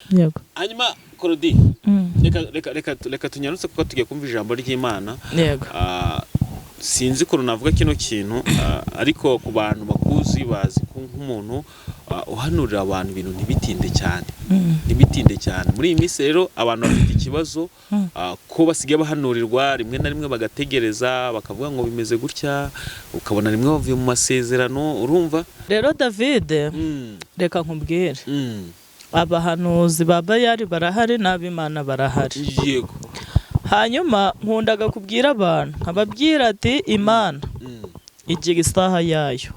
yego hanyuma Claudie reka tunyarutse kuko tugiye kumva ijambo ry'Imana. yego sinzi ko navuga kino kintu ariko ku bantu bakuzi bazi ko nk'umuntu uhanurira abantu ibintu ntibitinde cyane muri iyi minsi rero abantu bafite ikibazo ko basigaye bahanurirwa rimwe na rimwe bagategereza bakavuga ngo bimeze gutya ukabona rimwe bavuye mu masezerano urumva rero David reka nkubwire abahanuzi ba Bayali barahari n'ab'Imana barahari yego hanyuma nkundaga kubwira abantu nkababwira ati Imana igira isaha yayo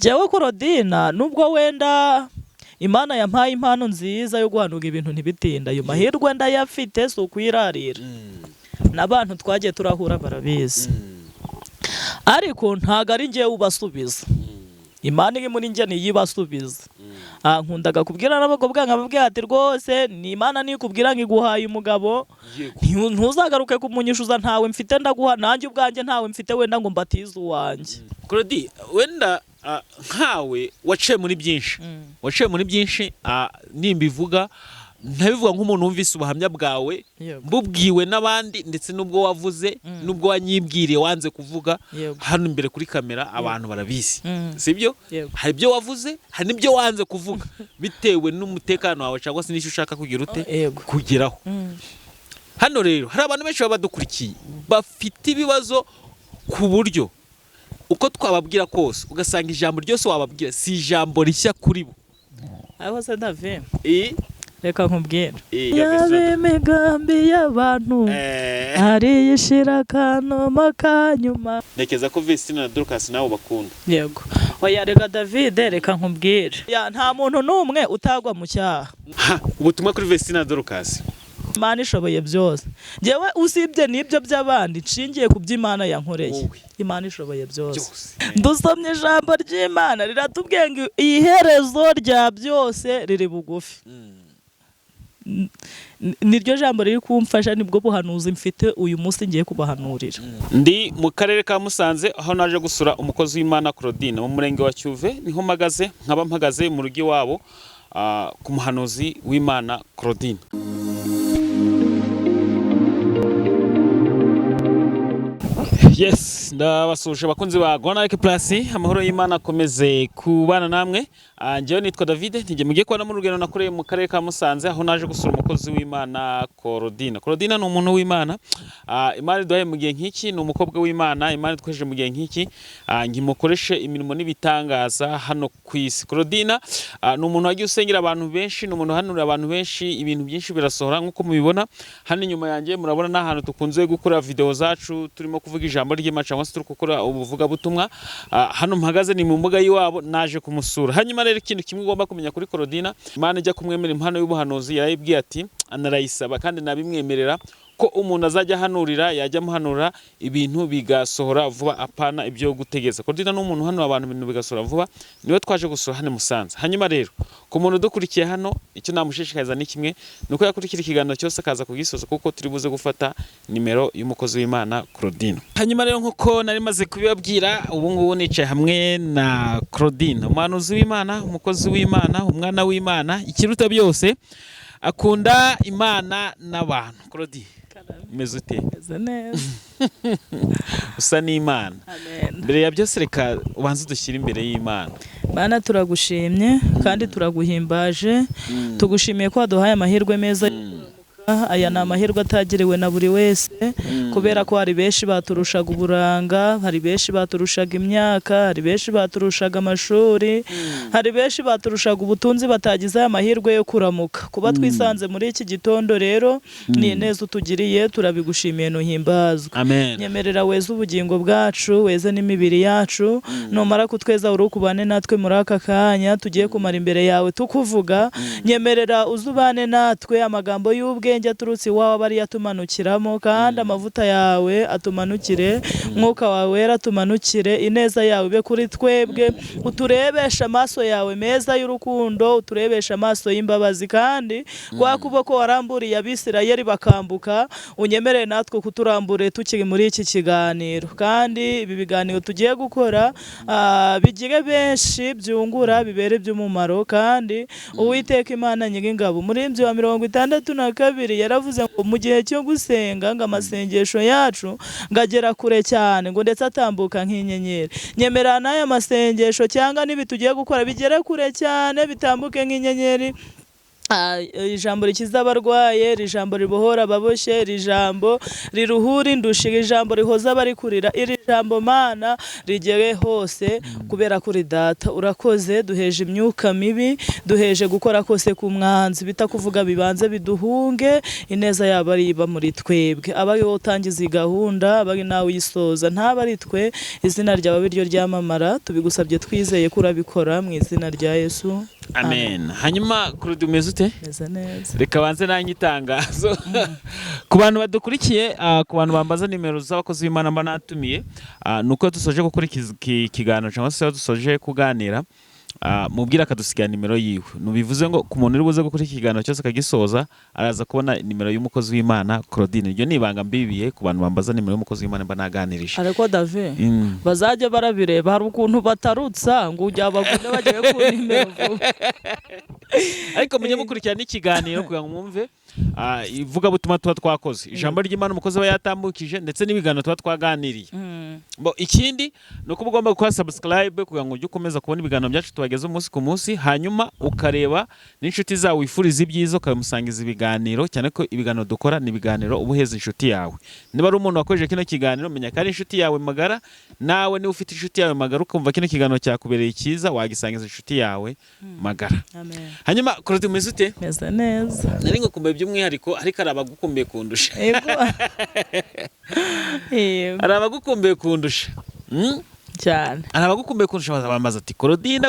jewe Claudine nubwo wenda Imana yampaye impano nziza yo guhanura ibintu ntibitinda ayo mahirwe ndayafite so kwirarira n'abantu twagiye turahura barabizi ariko ntago ari ngiye ubasubiza Imana iri muri njye niyibasubiza nkundaga kubwira n'abagobwa nkababwira ati rwose ni Imana nikubwira ngiguhaye umugabo ntuzagaruke kumunyishuza ntawe mfite ndaguha nanjye ubwanjye ntawe mfite wenda ngo mbatize uwanjye. Claudie wenda nkawe waciye muri byinshi nimba ivuga ntabivuga nk'umuntu wumvise ubuhamya bwawe mbubwiwe n'abandi ndetse n'ubwo wavuze n'ubwo wanyibwiriye wanze kuvuga hano imbere kuri kamera abantu barabizi sibyo hari ibyo wavuze hari n'ibyo wanze kuvuga bitewe n'umutekano wawe cyangwa se n'icyo ushaka kugira ute kugeraho. Hano rero hari abantu benshi baba badukurikiye bafite ibibazo ku buryo uko twababwira kose ugasanga ijambo ryose wababwira si ijambo rishya kuri bo. Aho se David reka nkubwira imigambi y'abantu ari yishira kanoma kanyuma nekeza ko Vestine na Dorcas nabo bakunda yego oya reka David reka nkubwira nta muntu n'umwe utagwa mu cyaha ubutumwa kuri Vestine na Dorcas Imana ishoboye byose jewe usibye nibyo by'abandi nshingiye ku by'Imana yankoreye Imana ishoboye byose dusomye ijambo ry'Imana riratubwiye ngo iherezo rya byose riri bugufi niryo jambo riri kumfasha nibwo buhanuzi mfite uyu munsi ngiye kubahanurira. Ndi mu karere ka Musanze aho naje gusura umukozi w'Imana Claudine mu murenge wa Cyuve niho mpagaze nkaba mpagaze mu rugi wabo ku muhanuzi w'Imana Claudine. Yes, ndabasuje bakunzi ba Gonarike Plus amahoro y'Imana akomeze kubana namwe. Njyewe nitwa David ntige mugiye kubana mu rugendo nakoreye mu karere ka Musanze aho naje gusura umukozi w'Imana Claudine. Claudine ni umuntu w'Imana. Imana iduhaye mu gihe nk'iki ni umukobwa w'Imana. Imana itwejeje mu gihe nk'iki ngimukoreshe imirimo n'ibitangaza hano ku isi. Claudine ni umuntu wagiye usengera abantu benshi, ni umuntu uhanurira abantu benshi, ibintu byinshi birasohora nkuko mubibona. Hano inyuma yanjye murabona n'ahantu tukunze gukora video zacu turimo kuvuga ijambo ry'Imana cyangwa se turi gukora ubuvuga butumwa. Hano mpagaze ni mu mbuga y'iwabo naje kumusura. Hanyuma rero ikintu kimwe ugomba kumenya kuri Claudine, Imana ijya kumwemera impano y'ubuhanuzi yarayibwiye ati anarayisaba kandi nabimwemerera ko umuntu azajya hanurira yajya muhanura ibintu bigasohora vuba apana ibyo gutegeza. Claudine ni umuntu hano abantu ibintu bigasohora vuba niwe twaje gusura hano Musanze. Hanyuma rero ku muntu dukurikiye hano icyo namushishikariza ni kimwe nuko yakurikira ikiganiro cyose akaza kugisoza kuko turi buze gufata nimero y'umukozi w'Imana Claudine. Hanyuma rero nkuko nari maze kubibabwira ubu ngubu nicaye hamwe na Claudine umuhanuzi w'Imana umukozi w'Imana umwana w'Imana ikiruta byose akunda Imana n'abantu. Claudine umeze ute? Usa n'Imana. Mbere ya byose reka ubanze dushyire imbere y'Imana. Mana turagushimye kandi turaguhimbaje tugushimiye ko waduhaye amahirwe meza aya ni amahirwe atagiriwe na buri wese kubera ko hari benshi baturushaga uburanga, hari benshi baturushaga imyaka, hari benshi baturushaga amashuri, hari benshi baturushaga ubutunzi batagize amahirwe yo kuramuka. Kuba twisanze muri iki gitondo rero ni neza utugiriye turabigushimiye nuhimbazwe. Amen. Nyemerera weze ubugingo bwacu weze n'imibiri yacu numara kutweza urukubane natwe muri aka kanya tugiye kumara imbere yawe tukuvuga. Nyemerera uzubane natwe amagambo y'ubwe ubwenge aturutse iwawe aba ariyo atumanukiramo, kandi amavuta yawe atumanukire, mwuka wawe wera atumanukire, ineza yawe ibe kuri twebwe, uturebesha amaso yawe meza y'urukundo, uturebesha amaso y'imbabazi, kandi kwa kuboko waramburiye Abisirayeli bakambuka, unyemerere natwe kuturambure tukiri muri iki kiganiro, kandi ibi biganiro tugiye gukora bigire benshi byungura, bibere by'umumaro. Kandi Uwiteka Imana Nyir'ingabo Umuririmbyi wa 62 yaravuze ngo mu gihe cyo gusenga ngo amasengesho yacu ngagera kure cyane, ngo ndetse atambuka nk'inyenyeri. Nyemera n'aya masengesho cyangwa nibi tugiye gukora bigere kure cyane, bitambuke nk'inyenyeri. Ijambo rikiza abarwaye, ijambo ribohora ababoshye, ijambo riruhura indushi, ijambo rihoza abari kurira, iri jambo Mana rigere hose, kubera kuri Data urakoze. Duheje imyuka mibi, duheje gukora kose ku mwanzi, bitakuvuga bibanze biduhunge, ineza yabo ari iba muri twebwe, abari wowe utangiza iyi gahunda, abari nawe uyisoza, ntaba ari twe. Izina ryawe biryo ryamamara, tubigusabye twizeye ko urabikora mu izina rya Yesu, amen. Hanyuma Claude umeze ute? Neza neza. Reka banze nanjye itangazo ku bantu badukurikiye, ku bantu bambaza nimero z'abakozi b'Imana mba natumiye, nuko dusoje gukora ikiganiro cyangwa se dusoje kuganira, mubwira akadusigira nimero yiwe. Nubivuze ngo ku muntu uri buze gukora ikiganiro cyose akagisoza araza kubona nimero y'umukozi w'Imana Claudine. Iryo nibanga mbibiye ku bantu bambaza nimero y'umukozi w'Imana mba naganirije. Ariko David bazajya barabireba, hari ukuntu batarutsa ngo ujya bagunde bagiye ku nimero vuba. Ariko mujye mukurikirana ikiganiro kugira ngo mwumve ivuga butuma tuba twakoze, ijambo ry'Imana umukozi aba yatambukije, ndetse n'ibiganiro tuba twaganiriye. Ikindi ni uko ugomba gukora subscribe kugira ngo ujye ukomeza kubona ibiganiro byacu tubageza umunsi ku munsi, hanyuma ukareba n'inshuti zawe wifuriza ibyiza ukabimusangiza ibiganiro, cyane ko ibiganiro dukora ni ibiganiro uba uheza inshuti yawe. Niba ari umuntu wakoresheje kino kiganiro, menya ko ari inshuti yawe magara, nawe niba ufite inshuti yawe magara ukumva kino kiganiro cyakubereye cyiza, wagisangiza inshuti yawe magara. Hanyuma Claude umeze ute? Meze neza. Nari ngukumbuye by'umwihariko, ariko ari abagukumbuye kundusha. Ari abagukumbuye kundusha cyane, ari abagukumbuye kundusha, bamaze ati Claudine.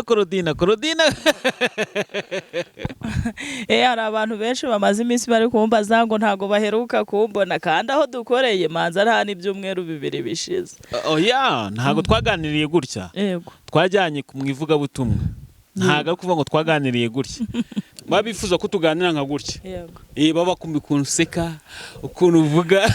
Hari abantu benshi bamaze iminsi bari kumbaza ngo ntago baheruka kumbona, kandi aho dukoreye manza nta n'ibyumweru 2 bishize. Oya, ntago twaganiriye gutya. Yego, twajyanye mu ivugabutumwa, ntago ari kuvuga ngo twaganiriye gutya. Babifuza ko tuganira nka gutya. Yego, baba bakumbi ukuntu useka, ukuntu uvuga.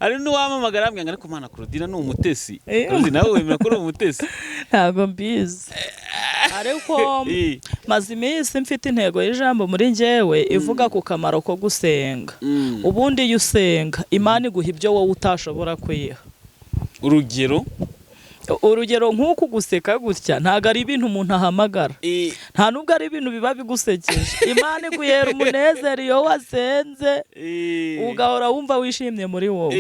Ari n'uwamamagara ambwira ngo ariko Mana Claudine ni umutesi. Claudine nawe wemera ko uri umutesi? Ntago mbizi. Ariko maze iminsi mfite intego y'ijambo muri njyewe ivuga ku kamaro ko gusenga. Ubundi iyo usenga Imana iguha ibyo wowe utashobora kwiha. Urugero nk'uko guseka gutya ntago ari ibintu umuntu ahamagara, nta nubwo ari ibintu biba bigusekeje. Imana iguhera umunezero iyo wasenze, ugahora wumva wishimye muri wowe.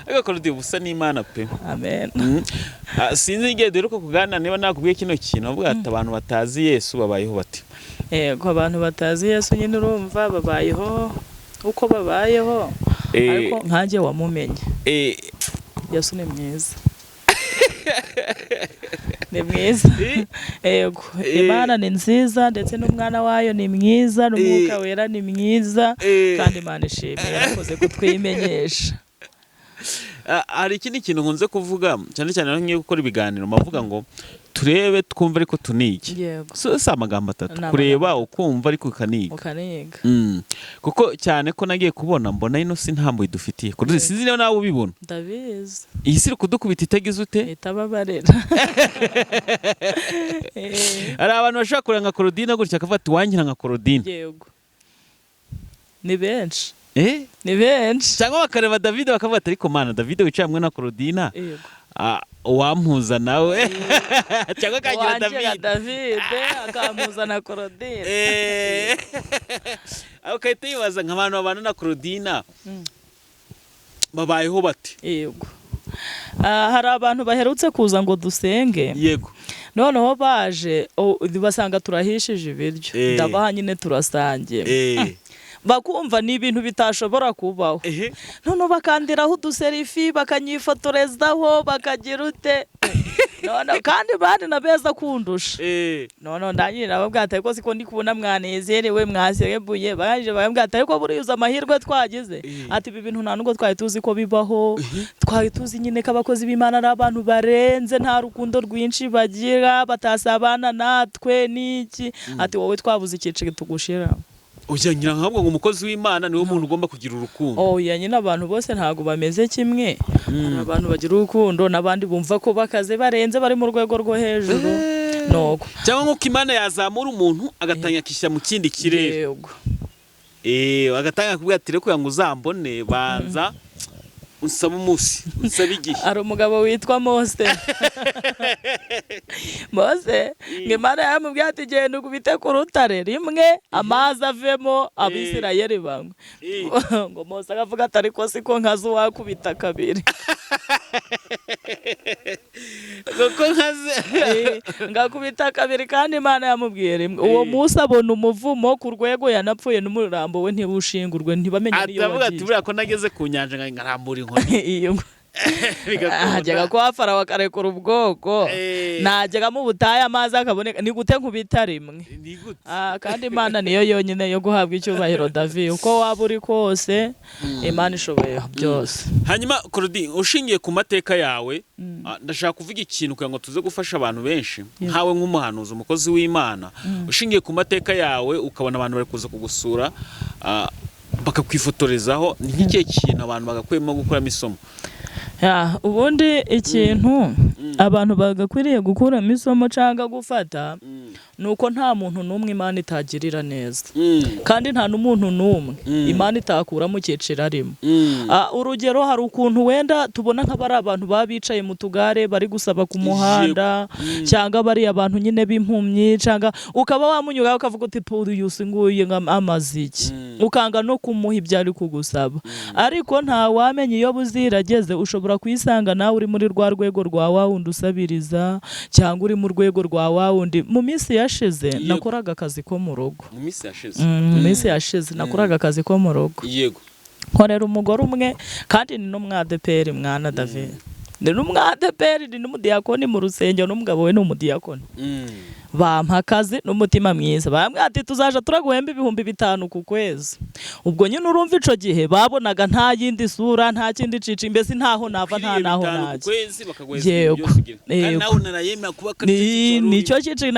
Ariko Claude ubusa n'Imana pe. Amen. Sinzi igihe duheruka kuganira, niba nakubwiye kino kintu bavuga ati abantu batazi Yesu babayeho bati. Yego, abantu batazi Yesu nyine urumva babayeho uko babayeho, ariko nkanjye wamumenye. Yesu ni mwiza. Ni mwiza. Yego, Imana ni nziza, ndetse n'umwana wayo ni mwiza, n'umwuka wera ni mwiza, kandi Imana ishimye yarakoze kutwimenyesha. Hari ikindi kintu nkunze kuvuga cyane cyane ngiye gukora ibiganiro, mavuga ngo turebe twumva ariko tunige. Yego, si amagambo atatu, kureba ukumva ariko ukaniga. Kuko cyane ko nagiye kubona mbona ino si ntambo idufitiye. Sinzi niba nawe ubibona. Ndabizi. Iyi si kudukubita itagize ute? Itababarera. Hari abantu bashaka kuranga nka Claudine gutya akavuga ati wangira nka Claudine. Yego, ni benshi. Ni benshi. Cyangwa bakareba David bakavuga ati ariko Mana David wicaye hamwe na Claudine. Yego, wampuza nawe. Cyangwa kagira David akampuza na Claudine. Ukahita yibaza nk'abantu babana na Claudine babayeho bati. Yego, hari abantu baherutse kuza ngo dusenge. Yego, noneho baje basanga turahishije ibiryo, ndabaha nyine turasangiye. bakumva ni ibintu bitashobora kubaho none bakandiraho uduserifi bakanyifotorezaho bakagira ute none kandi bandi na beza kundusha none ndanyira nababwata ko siko ndi kubona mwanezerewe mwaserebuye baje bambwata ariko buriza amahirwe twagize ati ibi bintu nta nubwo twari tuzi ko bibaho twari tuzi nyine ko abakozi b'Imana ari abantu barenze nta rukundo rwinshi bagira batasabana natwe niki ati wowe twabuze icyiciro tugushira ujyanyira nkamwe ngo umukozi w'Imana niwe muntu ugomba kugira urukundo nyine abantu bose ntago bameze kimwe hari abantu bagira urukundo n'abandi bumva ko bakaze barenze bari mu rwego rwo hejuru noko cyangwa nk'uko Imana yazamura umuntu agatanya akishyira mu kindi kirere agatanga kubwira ati reko ngo uzambone banza unsaba umunsi unsaba igihe ari umugabo witwa Mose Mose Imana yamubwiye ati genda ukubite ku rutare rimwe amazi avemo Abisirayeli bamwe ngo Mose akavuga ati ariko siko nkazo wakubita kabiri ngakubita kabiri kandi Imana yamubwiye rimwe uwo Musa abona umuvumo ku rwego yanapfuye n'umurambo we ntibushingurwe ntibamenye niyo wagiye atavuga ati buriya ko nageze ku nyanja nkarambura inkoni iyo hajyaga kwa Farawo akarekura ubwoko najyaga mu butayu amazi akaboneka ni gute nkubita rimwe kandi Imana niyo yonyine yo guhabwa icyubahiro David uko waba uri kose Imana ishoboye byose hanyuma Claudine ushingiye ku mateka yawe ndashaka kuvuga ikintu kugira ngo tuze gufasha abantu benshi nkawe nk'umuhanuzi umukozi w'Imana ushingiye ku mateka yawe ukabona abantu bari kuza kugusura bakakwifotorezaho nk'ikihe kintu abantu bagakwemo gukuramo isomo ubundi ikintu abantu bagakwiriye gukuramo isomo cyangwa gufata nuko nta muntu n'umwe Imana itagirira neza kandi nta n'umuntu n'umwe Imana itakura mu cyiciro arimo urugero hari ukuntu wenda tubona nk'abari abantu baba bicaye mu tugare bari gusaba ku muhanda cyangwa bari abantu nyine b'impumyi cyangwa ukaba wamunyura ukavuga uti Paulus nguye amaziki ukanga no kumuha ibyo ari kugusaba ariko nta wamenye iyo buzirageze ushobora kwisanga nawe uri muri rwa rwego rwa wundi usabiriza cyangwa uri mu rwego rwa wundi mu minsi yashize nakoraga akazi ko mu rugo mu minsi yashize nakoraga akazi ko mu rugo yego nkorera umugore umwe kandi ni n'umwadeperi mwana David ni n'umwadeperi ni n'umudiyakoni mu rusengero n'umugabo we ni umudiyakoni bampa akazi n'umutima mwiza bambwira ati tuzaje turaguhemba 5,000 ku kwezi ubwo nyine urumva ico gihe babonaga nta yindi sura nta kindi cici mbese ntaho nava nta naho naje yego nicyo cici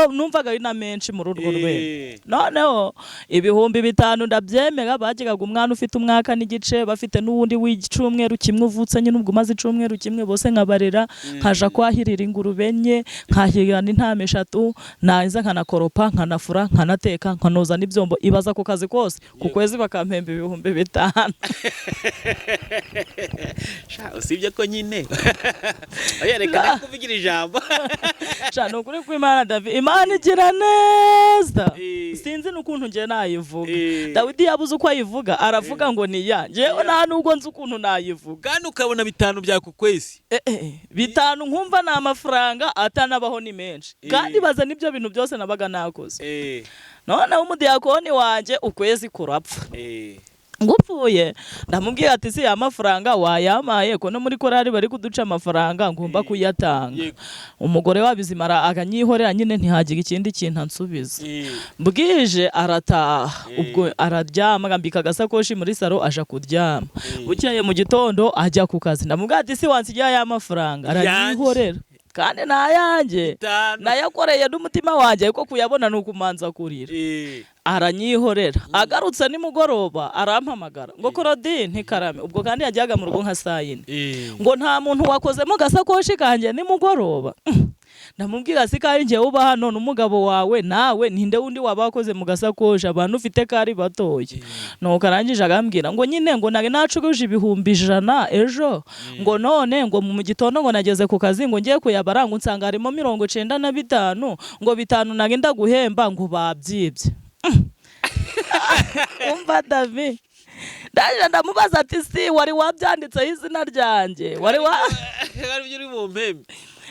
numvaga ari na menshi muri urwo rwego noneho 5,000 ndabyemera bagigaga umwana ufite umwaka n'igice bafite n'uwundi w'icumweru kimwe uvutse nyine ubwo maze icumweru kimwe bose nkabarera nkaja kwahirira ingurube enye nkahirana intama 3 naza nkanakoropa nkanafura nkanateka nkanoza n'ibyombo ibaza ku kazi kose ku kwezi bakampemba 5,000 usibye ko nyine reka kuvugira ijambo cyane ukuri ko Imana David Imana igira neza sinzi n'ukuntu ngiye nayivuga Dawidi yabuze uko ayivuga aravuga ngo ni ya ngewe nta nubwo nzi ukuntu nayivuga kandi ukabona 5 bya ku kwezi 5 nkumva na amafaranga atanabaho ni menshi kandi baza nibyo bintu byose nabaga nakoze none umudiyakoni wanje ukwezi kurapfa ngupfuye ndamubwira ati si amafaranga wayamaye ko no muri korari bari kuduca amafaranga ngomba kuyatanga umugore wabizimara akanyihorera nyine ntihagira ikindi kintu ansubiza bwije arataha ubwo araryama gambika gasakoshi muri saro aja kuryama bukeye mu gitondo ajya ku kazi ndamubwira ati si wansigiye aya mafaranga aranyihorera kandi nayanjye nayakoreye n'umutima wanjye ko kuyabona nuko umanza kurira aranyihorera agarutse nimugoroba arampamagara ngo Claudine ntikarame ubwo kandi yajyaga mu rugo nka saa 4 ngo nta muntu wakozemo gasakoshi kanjye nimugoroba ndamubwira si kari ngiye uba hano n'umugabo wawe nawe ninde wundi wabakoze mu gasakoshi abantu ufite kari batoye nuko arangije agambwira ngo nyine ngo nage nacuguje 100 ejo ngo none ngo mu gitondo ngo nageze ku kazi ngo ngiye kuyabara ngo nsanga harimo 95 ngo 5 nage ndaguhemba ngo babyibye umva David ndaje ndamubaza ati si wari wabyanditseho izina ryanjye wari uri mu mpembe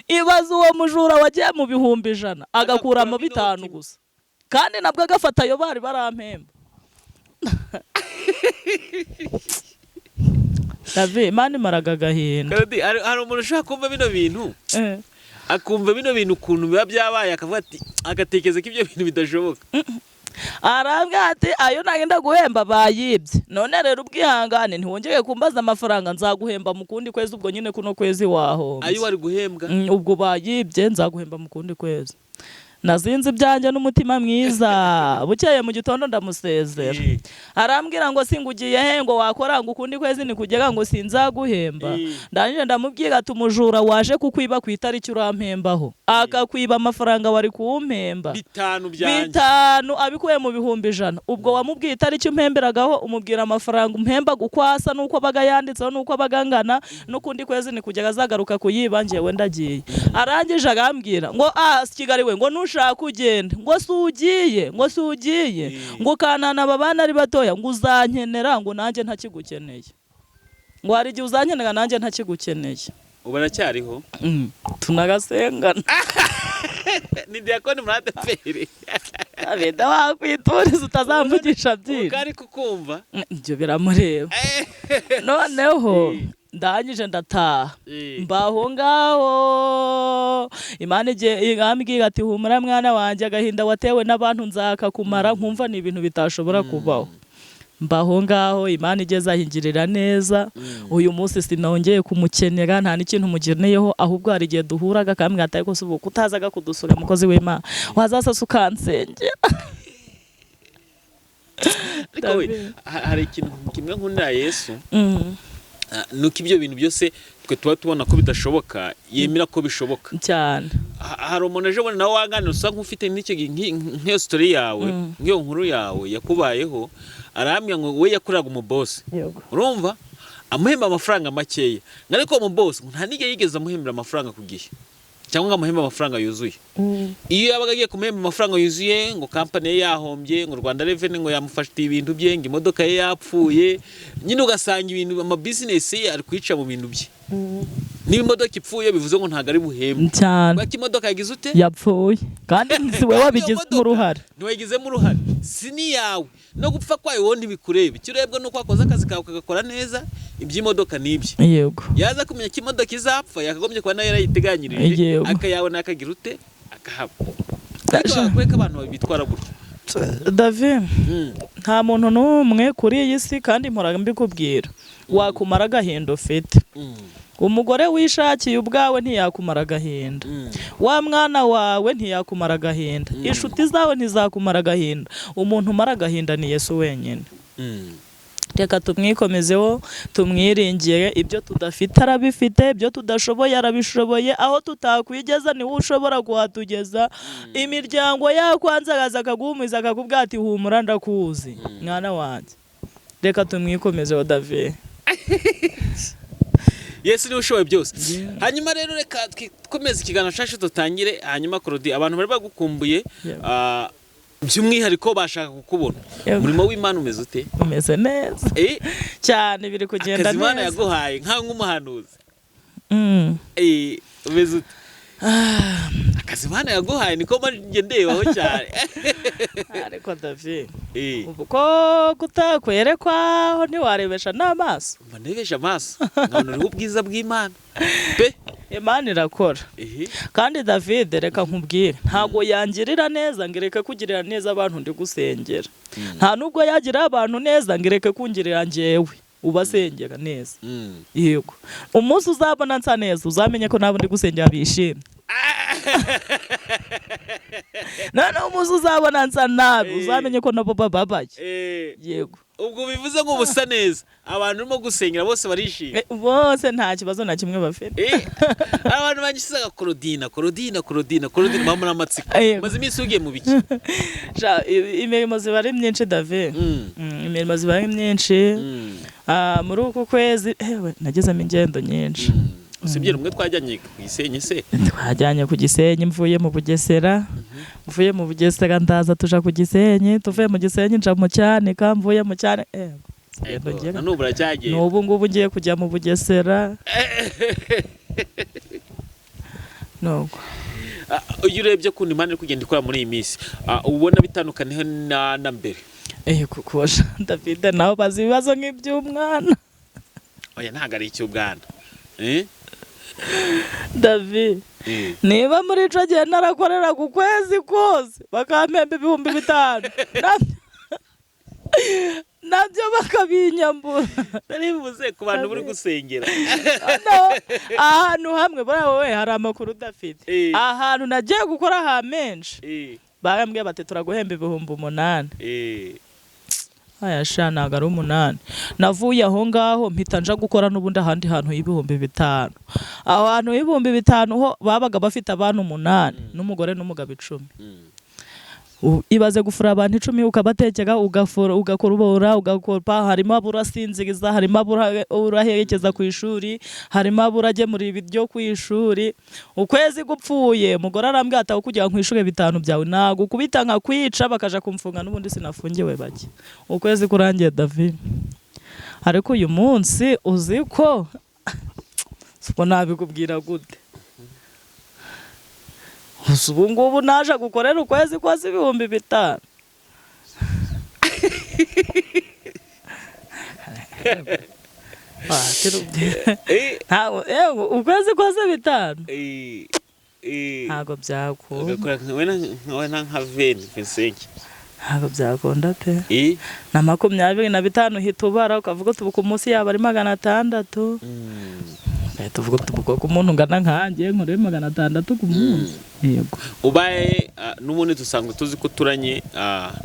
ibaza uwo mujura wagiye mu 100 agakuramo 5 gusa kandi nabwo agafata yo bari barampemba David Imana imaraga agahinda. Karodi hari umuntu ushaka kumva bino bintu akumva bino bintu ukuntu biba byabaye akavuga ati agatekereza ko ibyo bintu bidashoboka. Arambwira ati ayo nagenda guhemba bayibye, none rero ubwihangane ntiwongeye kumbaza amafaranga, nzaguhemba mu kundi kwezi, ubwo nyine kuno kwezi wahombye. Ayo wari guhembwa ubwo bayibye nzaguhemba mu kundi kwezi. Nazinze ibyanjye n'umutima mwiza, bukeye mu gitondo ndamusezera. Arambwira ngo singugiye he, ngo wakora ngo ukundi kwezi ni kugera ngo sinzaguhemba. Ndangije ndamubwira ati umujura waje kukwiba ku itariki urampembaho, akakwiba amafaranga wari kumpemba 5 byanjye 5 abikuye mu 100. Ubwo wamubwiye itariki umpemberagaho, umubwira amafaranga umpemba gukwasa nuko baga yanditseho nuko bagangana, n'ukundi kwezi ni kugera azagaruka kuyiba, njyewe ndagiye. Arangije agambwira ngo Kigali we ngo nushaka kugenda ngo sugiye ngo kanana babana ari batoya ngo uzankenera ngo nanjye ntakigukeneye, ngo hari igihe uzankenera nanjye ntakigukeneye. ubona cyariho tunagasengana ni diakoni murade pere abeda wakwituriza utazamvugisha byinshi ukari kukumva ibyo biramureba. Noneho ndangije ndataha mbaho ngaho, Imana igambwira ati humura mwana wanjye, agahinda watewe n'abantu nzakakumara. Nkumva ni ibintu bitashobora kubaho. Mbaho ngaho, Imana igeze ahingirira neza. Uyu munsi sinongeye kumukenera, nta n'ikintu mugeneyeho, ahubwo hari igihe duhuraga akambwira ati ariko subuka utazaga kudusura mukozi w'Imana, wazasasa ukansengera. Hari ikintu kimwe nkunda Yesu, nuko ibyo bintu byose twe tuba tubona ko bidashoboka, yemera ko bishoboka cyane. Hari umuntu ejo bundi nawe wangana usa nk'ufite nk'iyo story yawe, nk'iyo nkuru yawe yakubayeho, arambwira ngo we yakoraga umubosi, urumva amuhemba amafaranga makeya, ariko umubosi nta nige yigeze amuhembera amafaranga ku gihe, cyangwa ngo amuhembe amafaranga yuzuye. Iyo yabaga agiye kumuhemba amafaranga yuzuye, ngo company ye yahombye, ngo Rwanda Revenue ngo yamufashije ibintu bye, ngo imodoka ye yapfuye, nyine ugasanga ibintu ama business ye ari kwica mu bintu bye. Niba imodoka ipfuye bivuze ngo ntago ari buhembe cyane, baki imodoka yagize ute yapfuye, kandi si we wabigizemo uruhare, ntiwagizemo uruhare, si ni yawe no gupfa kwayo wowe ntibikurebe. Icyo urebwa nuko wakoze akazi kawe kagakora neza, iby'imodoka nibye. Yego, yaza kumenya ko imodoka izapfa yakagombye kuba nayo yarayiteganyirije, akayawe nakagira ute akahaba. Ariko abantu babitwara gutyo David, nta muntu n'umwe kuri iyi si, kandi mpora mbikubwira, wakumara agahinda ufite. Umugore wishakiye ubwawe ntiyakumara agahinda, wa mwana wawe ntiyakumara agahinda, inshuti zawe ntizakumara agahinda. Umuntu umara agahinda ni Yesu wenyine. Reka tumwikomezeho, tumwiringire. Ibyo tudafite arabifite, ibyo tudashoboye arabishoboye, aho tutakwigeza niwe ushobora kuhatugeza. Imiryango yakwanzagaza akaguhumiza akakubwira ati humura ndakuzi mwana wanjye. Reka tumwikomezeho David. Yesu niwe ushoboye byose. Hanyuma rero reka twikomeze ikiganiro cyacu tutangire. Hanyuma Claudie, abantu bari bagukumbuye, by'umwihariko bashaka kukubona. Umurimo w'Imana umeze ute? Umeze neza cyane, biri kugenda neza. Akazi Imana yaguhaye nk'umuhanuzi umeze ute? Akazi Imana yaguhaye niko ngendeyeho cyane. Ariko David, uko kutakwerekwaho ntiwarebesha n'amaso. Ndebesha amaso nkabona uriho ubwiza bw'Imana pe. Imana irakora. Kandi David, reka nkubwire, ntago yangirira neza ngireke kugirira neza abantu ndi gusengera. Nta nubwo yagira abantu neza ngireke kungirira njyewe ubasengera neza. Yego, umunsi uzabona nsa neza uzamenye ko nabo ndi gusengera bishimye. None umunsi uzabona nsa nabi uzamenye ko nabo bababaye. Yego, ubwo bivuze ngo ubusa neza, abantu urimo gusengera bose barishimye, bose nta kibazo na kimwe bafite. Abantu banyisizaga Claudine mpamvu n'amatsiko. Maze iminsi ugiye mu biki? Imirimo ziba ari myinshi David, imirimo ziba ari myinshi. Muri uku kwezi nagezemo ingendo nyinshi. Usibye rumwe twajyanye ku Gisenyi se? Twajyanye ku Gisenyi, mvuye mu Bugesera. Mvuye mu Bugesera ndaza tuja ku Gisenyi, tuvuye mu Gisenyi nja mu Cyanika, mvuye mu Cyanika n'ubu uracyagiye. N'ubu ngubu ngiye kujya mu Bugesera. Nuko iyo urebye ku Imana iri kugenda ikora muri iyi minsi ubona bitandukaniye na mbere. Kuko David nawe bazi ibibazo nk'iby'umwana. Oya ntago ari icy'ubwana. David niba muri ico gihe narakorera ku kwezi kose bakampemba 5,000 nabyo bakabinyambura. Narivuze ku bantu buri gusengera ahantu hamwe wowe hari amakuru udafite. Ahantu nagiye gukora ha menshi barambwiye bati turaguhemba 8,000. Aya shana ari 8. Navuye aho ngaho mpita nja gukora n'ubundi ahandi hantu 5,000. Aho hantu 5,000 ho babaga bafite abantu 8 n'umugore n'umugabo 10. Ibaze gufura abantu 10 ukabatekega ugafura ugakora ugakorpa, harimo aburasinzigiza, harimo urahekeza ku ishuri, harimo aburage muri ibiryo ku ishuri. Ukwezi gupfuye mugore arambwira ati kugira ngo nkwishuke 5 byawe nago kubita nka kwica bakaja kumfunga n'ubundi sinafungiwe bake. Ukwezi kurangiye David. Ariko uyu munsi uziko siko nabikubwira gute. Ubu ngubu naje gukorera ukwezi kose 5,000. Ukwezi kose 5. Ntago byakunda. Wena nka Vincent. Ntago byakunda pe. Na 25 hitubara ukavuga tubuka umunsi yaba ari 600. Tuvuga ko umuntu ngana nkanjye nkore 600 ku munsi. Yego. Ubaye n'ubundi dusanzwe tuzi ko turanye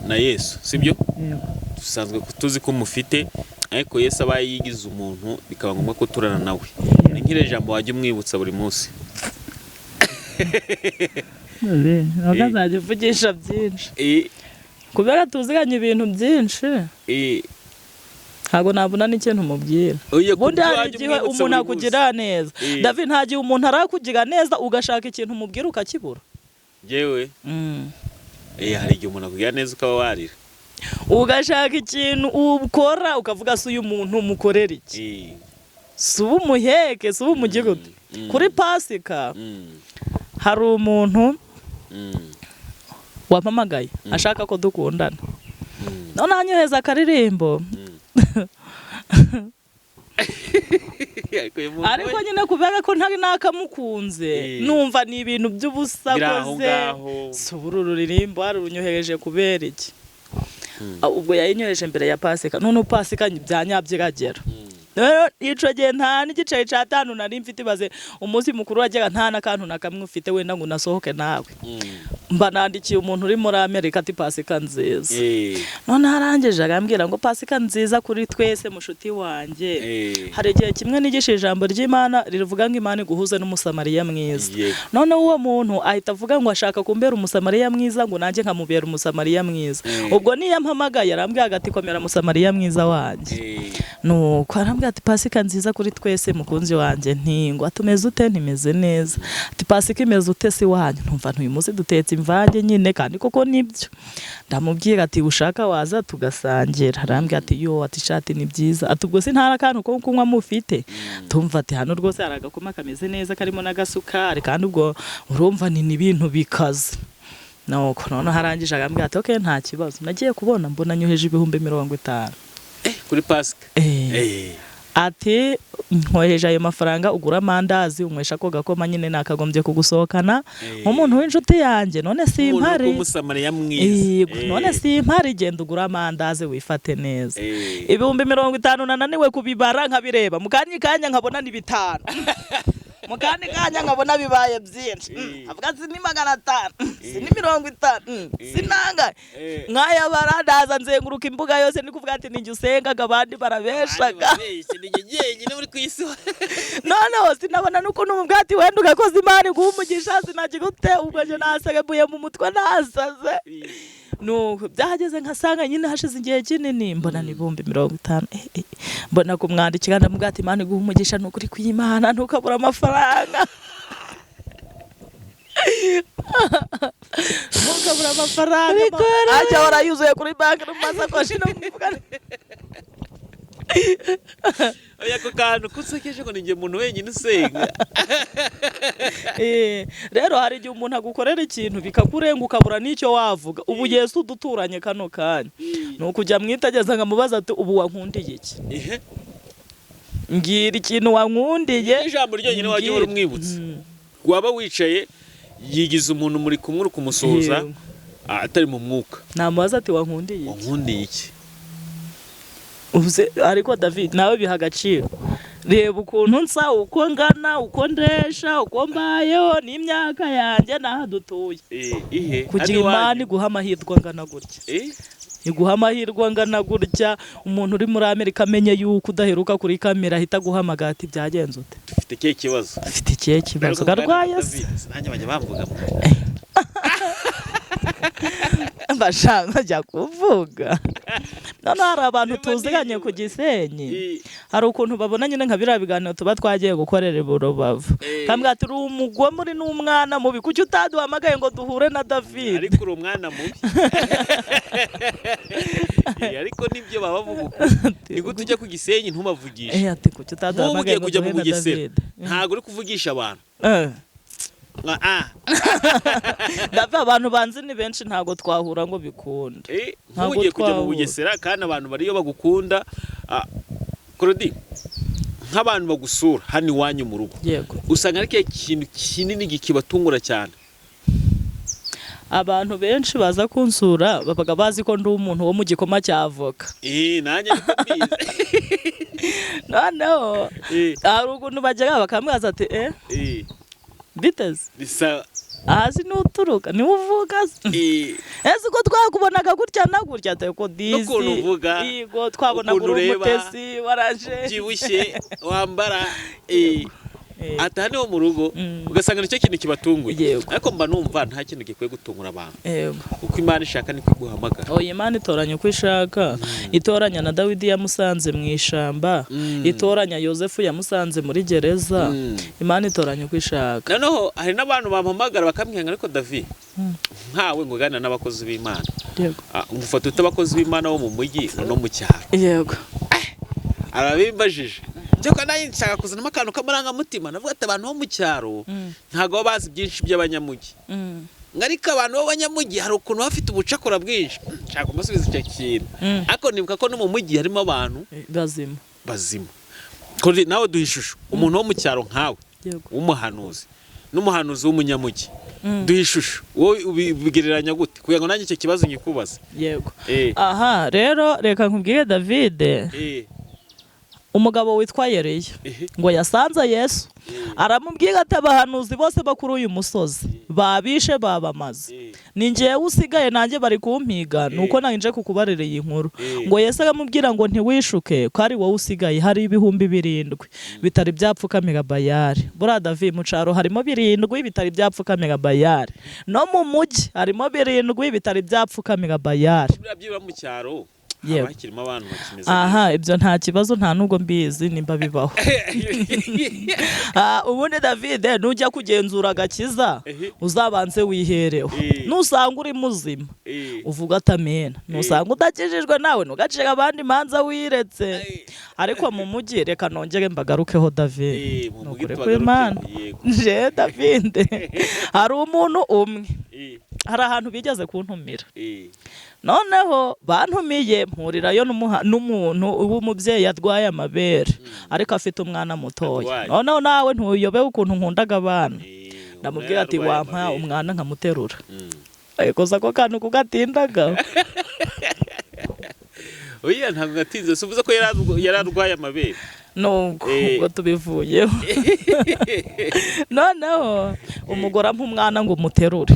na Yesu, sibyo? Yego. Dusanzwe tuzi ko mufite ariko Yesu abaye yigize umuntu bikaba ngombwa ko turana nawe. Ni nkire jambo wajye umwibutsa buri munsi. Nagazaje uvugisha byinshi. Kubera tuziganye ibintu byinshi. Ntago nabona n'ikintu mubwira. Bundi hari igihe umuntu akugira neza. David ntagiye umuntu arakugira neza ugashaka ikintu mubwira ukakibura. Jewe hari igihe umuntu akugira neza ukaba warira. Ugashaka ikintu ukora ukavuga se uyu muntu mukorera iki. Subu umuheke, subu umugigute. Kuri Pasika hari umuntu wampamagaye ashaka ko dukundana. None anyoheza akaririmbo. Ariko nyine kubera ko ntari nakamukunze numva ni ibintu by'ubusakoze subururu ririmbo arunyohereje kubera iki. Ubwo yayinyohereje mbere ya Pasika none Pasika byanyabyiragera. Ico gihe nta n'igice ca 5 nari mfite baze umunsi mukuru wajyaga nta nakantu nakamwe ufite wenda ngo nasohoke nawe. Mba nandikiye umuntu uri muri Amerika ati Pasika nziza. None harangeje agambwira ngo Pasika nziza kuri twese mushuti wanje. Hari igihe kimwe nigisha ijambo ry'Imana rivuga ngo Imana iguhuze n'umusamariya mwiza. None uwo muntu ahita avuga ngo ashaka kumbera umusamariya mwiza ngo nanjye nkamubera umusamariya mwiza. Ubwo niyo mpamagaye arambwira ati komera umusamariya mwiza wanje. Nuko arambwira ati Pasika nziza kuri twese mukunzi wanje ntingo atumeze ute ntimeze neza. Ati Pasika imeze ute si wanyu ntumva ntuyu munsi dutetse imvange nyine kandi koko nibyo. Ndamubwira ati ushaka waza tugasangira. Arambwira ati yo ati shati ni byiza. Ati ubwo si ntara kantu ko kunywa mufite. Tumva ati hano rwose haragakoma kameze neza karimo n'agasukari kandi ubwo urumva ni ibintu bikaze. Nuko none harangije agambwira ati okay nta kibazo. Nagiye kubona mbona nyoheje 50,000. Kuri Pasika. Ati nkoheje ayo mafaranga ugura amandazi unywesha ko gakoma nyine nakagombye kugusohokana nk'umuntu w'inshuti yanjye none si impari none si impari genda ugura amandazi wifate neza. 50,000 nananiwe kubibara nkabireba mukanya kanya nkabona ni 5 mukandi kanya nkabona bibaye byinshi avuga si ni 500 si ni 50 sinanga nkaya barandaza nzenguruka imbuga yose ni kuvuga ati ninjye usengaga abandi barabeshaga nyine muri kwisi none sinabona nuko numubwati wenda ugakoze Imana guhumugisha sinagigute ubwo je nasegebuye mu mutwe nasaze. Nuko byahageze nkasanga nyine hashize igihe kinini mbona ni 50,000 mbona kumwandikira ndamubwati Imana guhumugisha nukuri kw'Imana ntukabura amafaranga ntukabura amafaranga ajya warayuzuye kuri banki n'amasakoshi no kuvuga oya ko kantu kusekeje ngo ninjye umuntu wenyine usenga. Rero hari igihe umuntu agukorera ikintu bikakurenga ukabura n'icyo wavuga. Ubu Yesu duturanye kano kanya ni ukujya mwitageza nkamubaza ati ubu wankundiye iki? Ngira ikintu wankundiye. Ijambo ryonyine wajya uri umwibutse. Waba wicaye yigize umuntu muri kumwe uri kumusoza atari mu mwuka. Namubaza ati wankundiye iki? Wankundiye iki? Ariko David nawe biha agaciro. Reba ukuntu nsa, uko ngana, uko ndesha, uko mbayeho n'imyaka yanjye naho dutuye. Kugira Imana iguha amahirwe angana gutya. Iguha amahirwe angana gutya, umuntu uri muri Amerika amenye yuko udaheruka kuri kamera ahita guhamagara ati byagenze ute? Ufite ikihe kibazo? Ufite ikihe kibazo? Garwaye se? Nanjye bajya bamvuga. Bashaka jya kuvuga. None hari abantu tuziganye ku Gisenyi. Hari ukuntu babona nyine nka biriya biganiro tuba twagiye gukorera i Rubavu. Kambwira ati uri umugome muri n'umwana mubi, kuki utaduhamagaye ngo duhure na David? Ariko uri umwana mubi. Ariko nibyo baba bavuga. Ni gute ujya ku Gisenyi ntumavugisha? Ati kuki utaduhamagaye ngo duhure na David? Ntago uri kuvugisha abantu. Abantu banzi ni benshi ntago twahura ngo bikunda. Ntago kujya mu Bugesera kandi abantu bariyo bagukunda. Korodi nk'abantu bagusura hano iwanyu mu rugo. Usanga ari ikintu kinini gikibatungura cyane. Abantu benshi baza kunsura babaga bazi ko ndi umuntu wo mu gikoma cya avoka. Nanjye niko mbizi. Noneho hari ukuntu bajyaga bakamwaza ati biteze bisa hasi n'uturuka ni uvuga ese ko twakubonaga gutya na gutya ko dizi yego twabonaga umutesi waraje byibushye wambara atane wo mu rugo ugasanga nicyo kintu kibatunguye. Ariko mba numva nta kintu gikwiye gutungura abantu. Uko Imana ishaka niko iguhamagara. Imana itoranya uko ishaka. Itoranya na Dawidi yamusanze mu ishamba. Itoranya Yosefu yamusanze muri gereza. Imana itoranya uko ishaka. Noneho hari n'abantu bampamagara bakamwihanga ariko David nkawe ngo gana n'abakozi b'Imana. Ngufata utabakozi b'Imana bo mu mujyi no mu cyaro. Yego. Arabimbajije. Cyoko nayo nshaka kuzana akantu k'amarangamutima navuga ati abantu bo mu cyaro ntago bazi byinshi by'abanyamujyi. Ngarika abantu b'abanyamujyi hari ukuntu bafite ubucakura bwinshi. Nshaka kumusubiza icyo kintu. Ariko nibuka ko no mu mujyi harimo abantu bazima. Kuri nawe duhishusho umuntu wo mu cyaro nkawe w'umuhanuzi n'umuhanuzi w'umunyamujyi. Duhishusho wowe ubigereranya gute kugira ngo nanjye icyo kibazo ngikubaza? Yego. Aha rero reka nkubwire David. Umugabo witwa Yereya ngo yasanze Yesu aramubwira ati abahanuzi bose bakuru uyu musozi babishe babamaze ni njyewe usigaye nanjye bari kumpiga nuko nanjye kukubarira iyi nkuru. Ngo Yesu aramubwira ngo ntiwishuke ko ari wowe usigaye hari 7,000 bitari byapfukamira Bayali. Bura David mu cyaro harimo 7 bitari byapfukamira Bayali, no mu mujyi harimo 7 bitari byapfukamira Bayali. Buriya mu cyaro abakirimo abantu bakimeze. Ibyo nta kibazo nta nubwo mbizi nimba bibaho. Ubundi David nujya kugenzura agakiza uzabanze wihereho. Nusanga uri muzima uvuga atamena. Nusanga udakijijwe nawe nugacira abandi manza wiretse. Ariko mu mujyi reka nongere mbagarukeho David. Nukure ko Imana. Je David. Hari umuntu umwe. Hari ahantu bigeze kuntumira. Noneho bantumiye mpurirayo n'umuntu w'umubyeyi yadwaye amabere ariko afite umwana mutoya. Noneho nawe ntuyobe ukuntu nkundaga abana. Ndamubwira ati wampa umwana nkamuterura. Koza ko kantu kugatindaga. Oya ntabwo gatinze suvuze ko yararwaye amabere. Nuko ubwo tubivuyeho. Noneho umugore ampa umwana ngo muterure.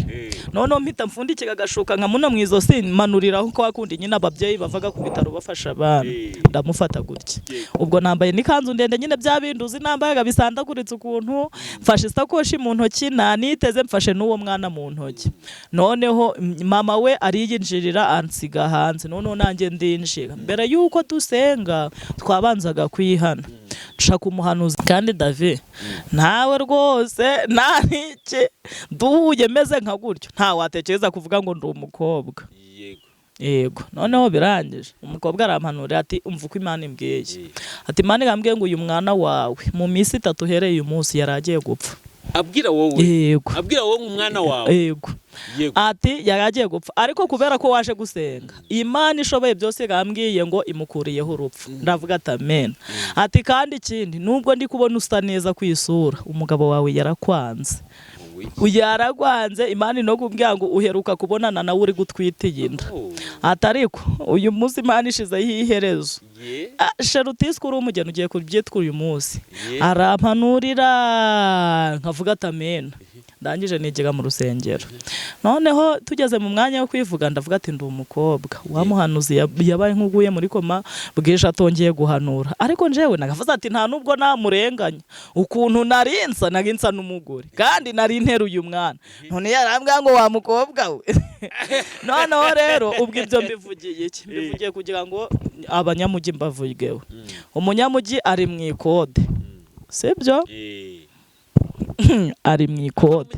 Noneho mpita mfundikira agashuka nkamuna mu izosi manuriraho ko wakundi nyine ababyeyi bavaga ku bitaro bafasha abana. Ndamufata gutya. Ubwo nambaye n'ikanzu ndende nyine byabinduzi nambaye bisandaguritse ukuntu mfashe isakoshi mu ntoki naniteze mfashe n'uwo mwana mu ntoki. Noneho mama we ariyinjirira ansiga hanze. Noneho nanjye ndinjira. Mbere yuko dusenga twabanzaga kwihana. Shaka umuhanuzi kandi David nawe rwose ntanike duhuye meze nka gutyo nta watekereza kuvuga ngo ndi umukobwa. yego noneho birangije umukobwa arampanurira ati umva uko Imana imbwiye ati Imana igambwiye ngo uyu mwana wawe mu minsi 3 uhereye uyu munsi yaragiye gupfa. Abwira wowe yego abwira wowe umwana wawe yego ati yaragiye gupfa ariko kubera ko waje gusenga Imana ishoboye byose gambwiye ngo imukuriyeho urupfu. Ndavuga ati amen. Ati kandi ikindi nubwo ndi kubona usa neza kwisura umugabo wawe yarakwanze uyaragwanze Imana no kumbwira ngo uheruka kubonana nawe uri gutwita yinda. Atariko uyu munsi Imana ishize yiherezo Sherutis kuri umugeni ugiye kubyitwa uyu munsi arampanurira nkavuga ati amen. Ndangije nigega mu rusengero noneho tugeze mu mwanya wo kwivuga ndavuga ati ndi umukobwa wamuhanuzi yabaye nk'uguye muri koma bwisha atongeye guhanura ariko njewe nagavuze ati nta nubwo namurenganya ukuntu narinsa n'umugore kandi nari nteruye umwana none yarambwa ngo wa mukobwa we noneho rero ubwo ibyo mbivugiye iki mbivugiye kugira ngo abanyamugi mbavugeho umunyamugi ari mu ikode sibyo ari mu ikode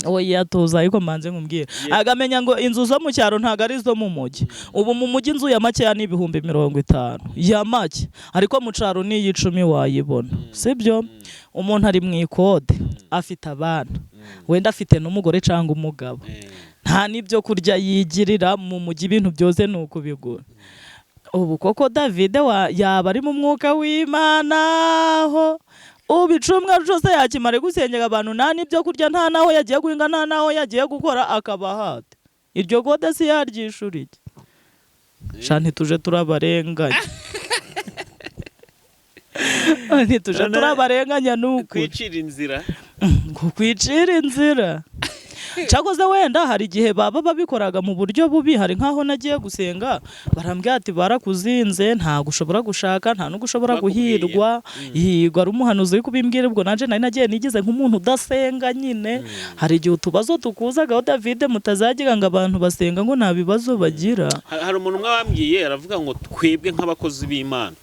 oya tuza ariko manze nkumbwira agamenya ngo inzu zo mu cyaro ntago ari zo mu mujyi ubu mu mujyi inzu ya make ya ni 50 ya make ariko mu cyaro ni 10 wayibona sibyo umuntu ari mu ikode afite abana wenda afite n'umugore cyangwa umugabo nta nibyo kurya yigirira mu mujyi ibintu byose nuko bigura ubu koko David yaba ari mu mwuka w'Imana ho ubicumwa cyose yakimare gusengera abantu nta nibyo kurya nta naho yagiye guhinga nta naho yagiye gukora akabahate iryo gode si yaryishurije shani tuje turabarenganya ntituje turabarenganya nuko kwicira inzira cyakoze wenda hari igihe baba babikoraga mu buryo bubi hari nkaho nagiye gusenga barambwira ati barakuzinze nta gushobora gushaka nta no gushobora guhirwa yigwa ari umuhanuzi uri kubimbwira ubwo nanje nari nagiye nigize nk'umuntu udasenga nyine hari igihe utubazo tukuzagaho David mutazagira ngo abantu basenga ngo nta bibazo bagira. Hari umuntu umwe wambwiye aravuga ngo twebwe nk'abakozi b'Imana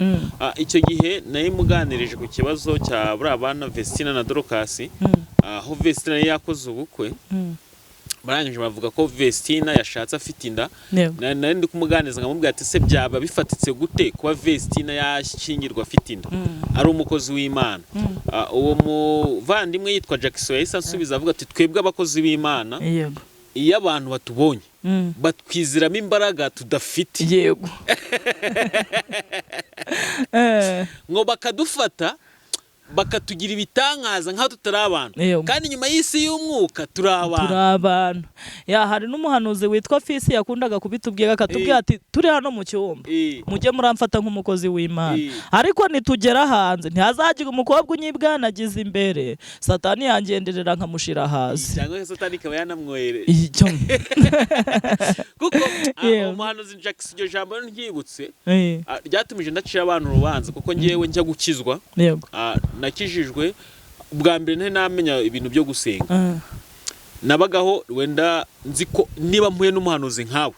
icyo gihe naye muganirije ku kibazo cya buri abana Vestina na Dorcas aho Vestina yakoze ubukwe barangije bavuga ko Vestina yashatse afite inda nari ndi kumuganiza nkamubwira ati se byaba bifatitse gute kuba Vestina yashingirwa afite inda ari umukozi w'Imana. Uwo muvandimwe yitwa Jackson yahise asubiza avuga ati twebwe abakozi b'Imana iyo abantu batubonye batwiziramo imbaraga tudafite yego ngo bakadufata bakatugira ibitangaza nkaho tutari abantu kandi nyuma y'isi y'umwuka turi abantu. Hari n'umuhanuzi witwa Fisi yakundaga kubitubwira akatubwira ati turi hano mu cyumba mujye muramfata nk'umukozi w'Imana ariko nitugera hanze ntihazagira umukobwa unyibwanagiza imbere Satani yangenderera nkamushira hasi cyangwa Satani kaba yanamwohere kuko umuhanuzi Jackson iryo jambo nryibutse ryatumije ndacira abantu urubanza kuko ngewe njya gukizwa nakijijwe ubwa mbere nte namenya ibintu byo gusenga nabagaho wenda nzi ko niba mpuye n'umuhanuzi nkawe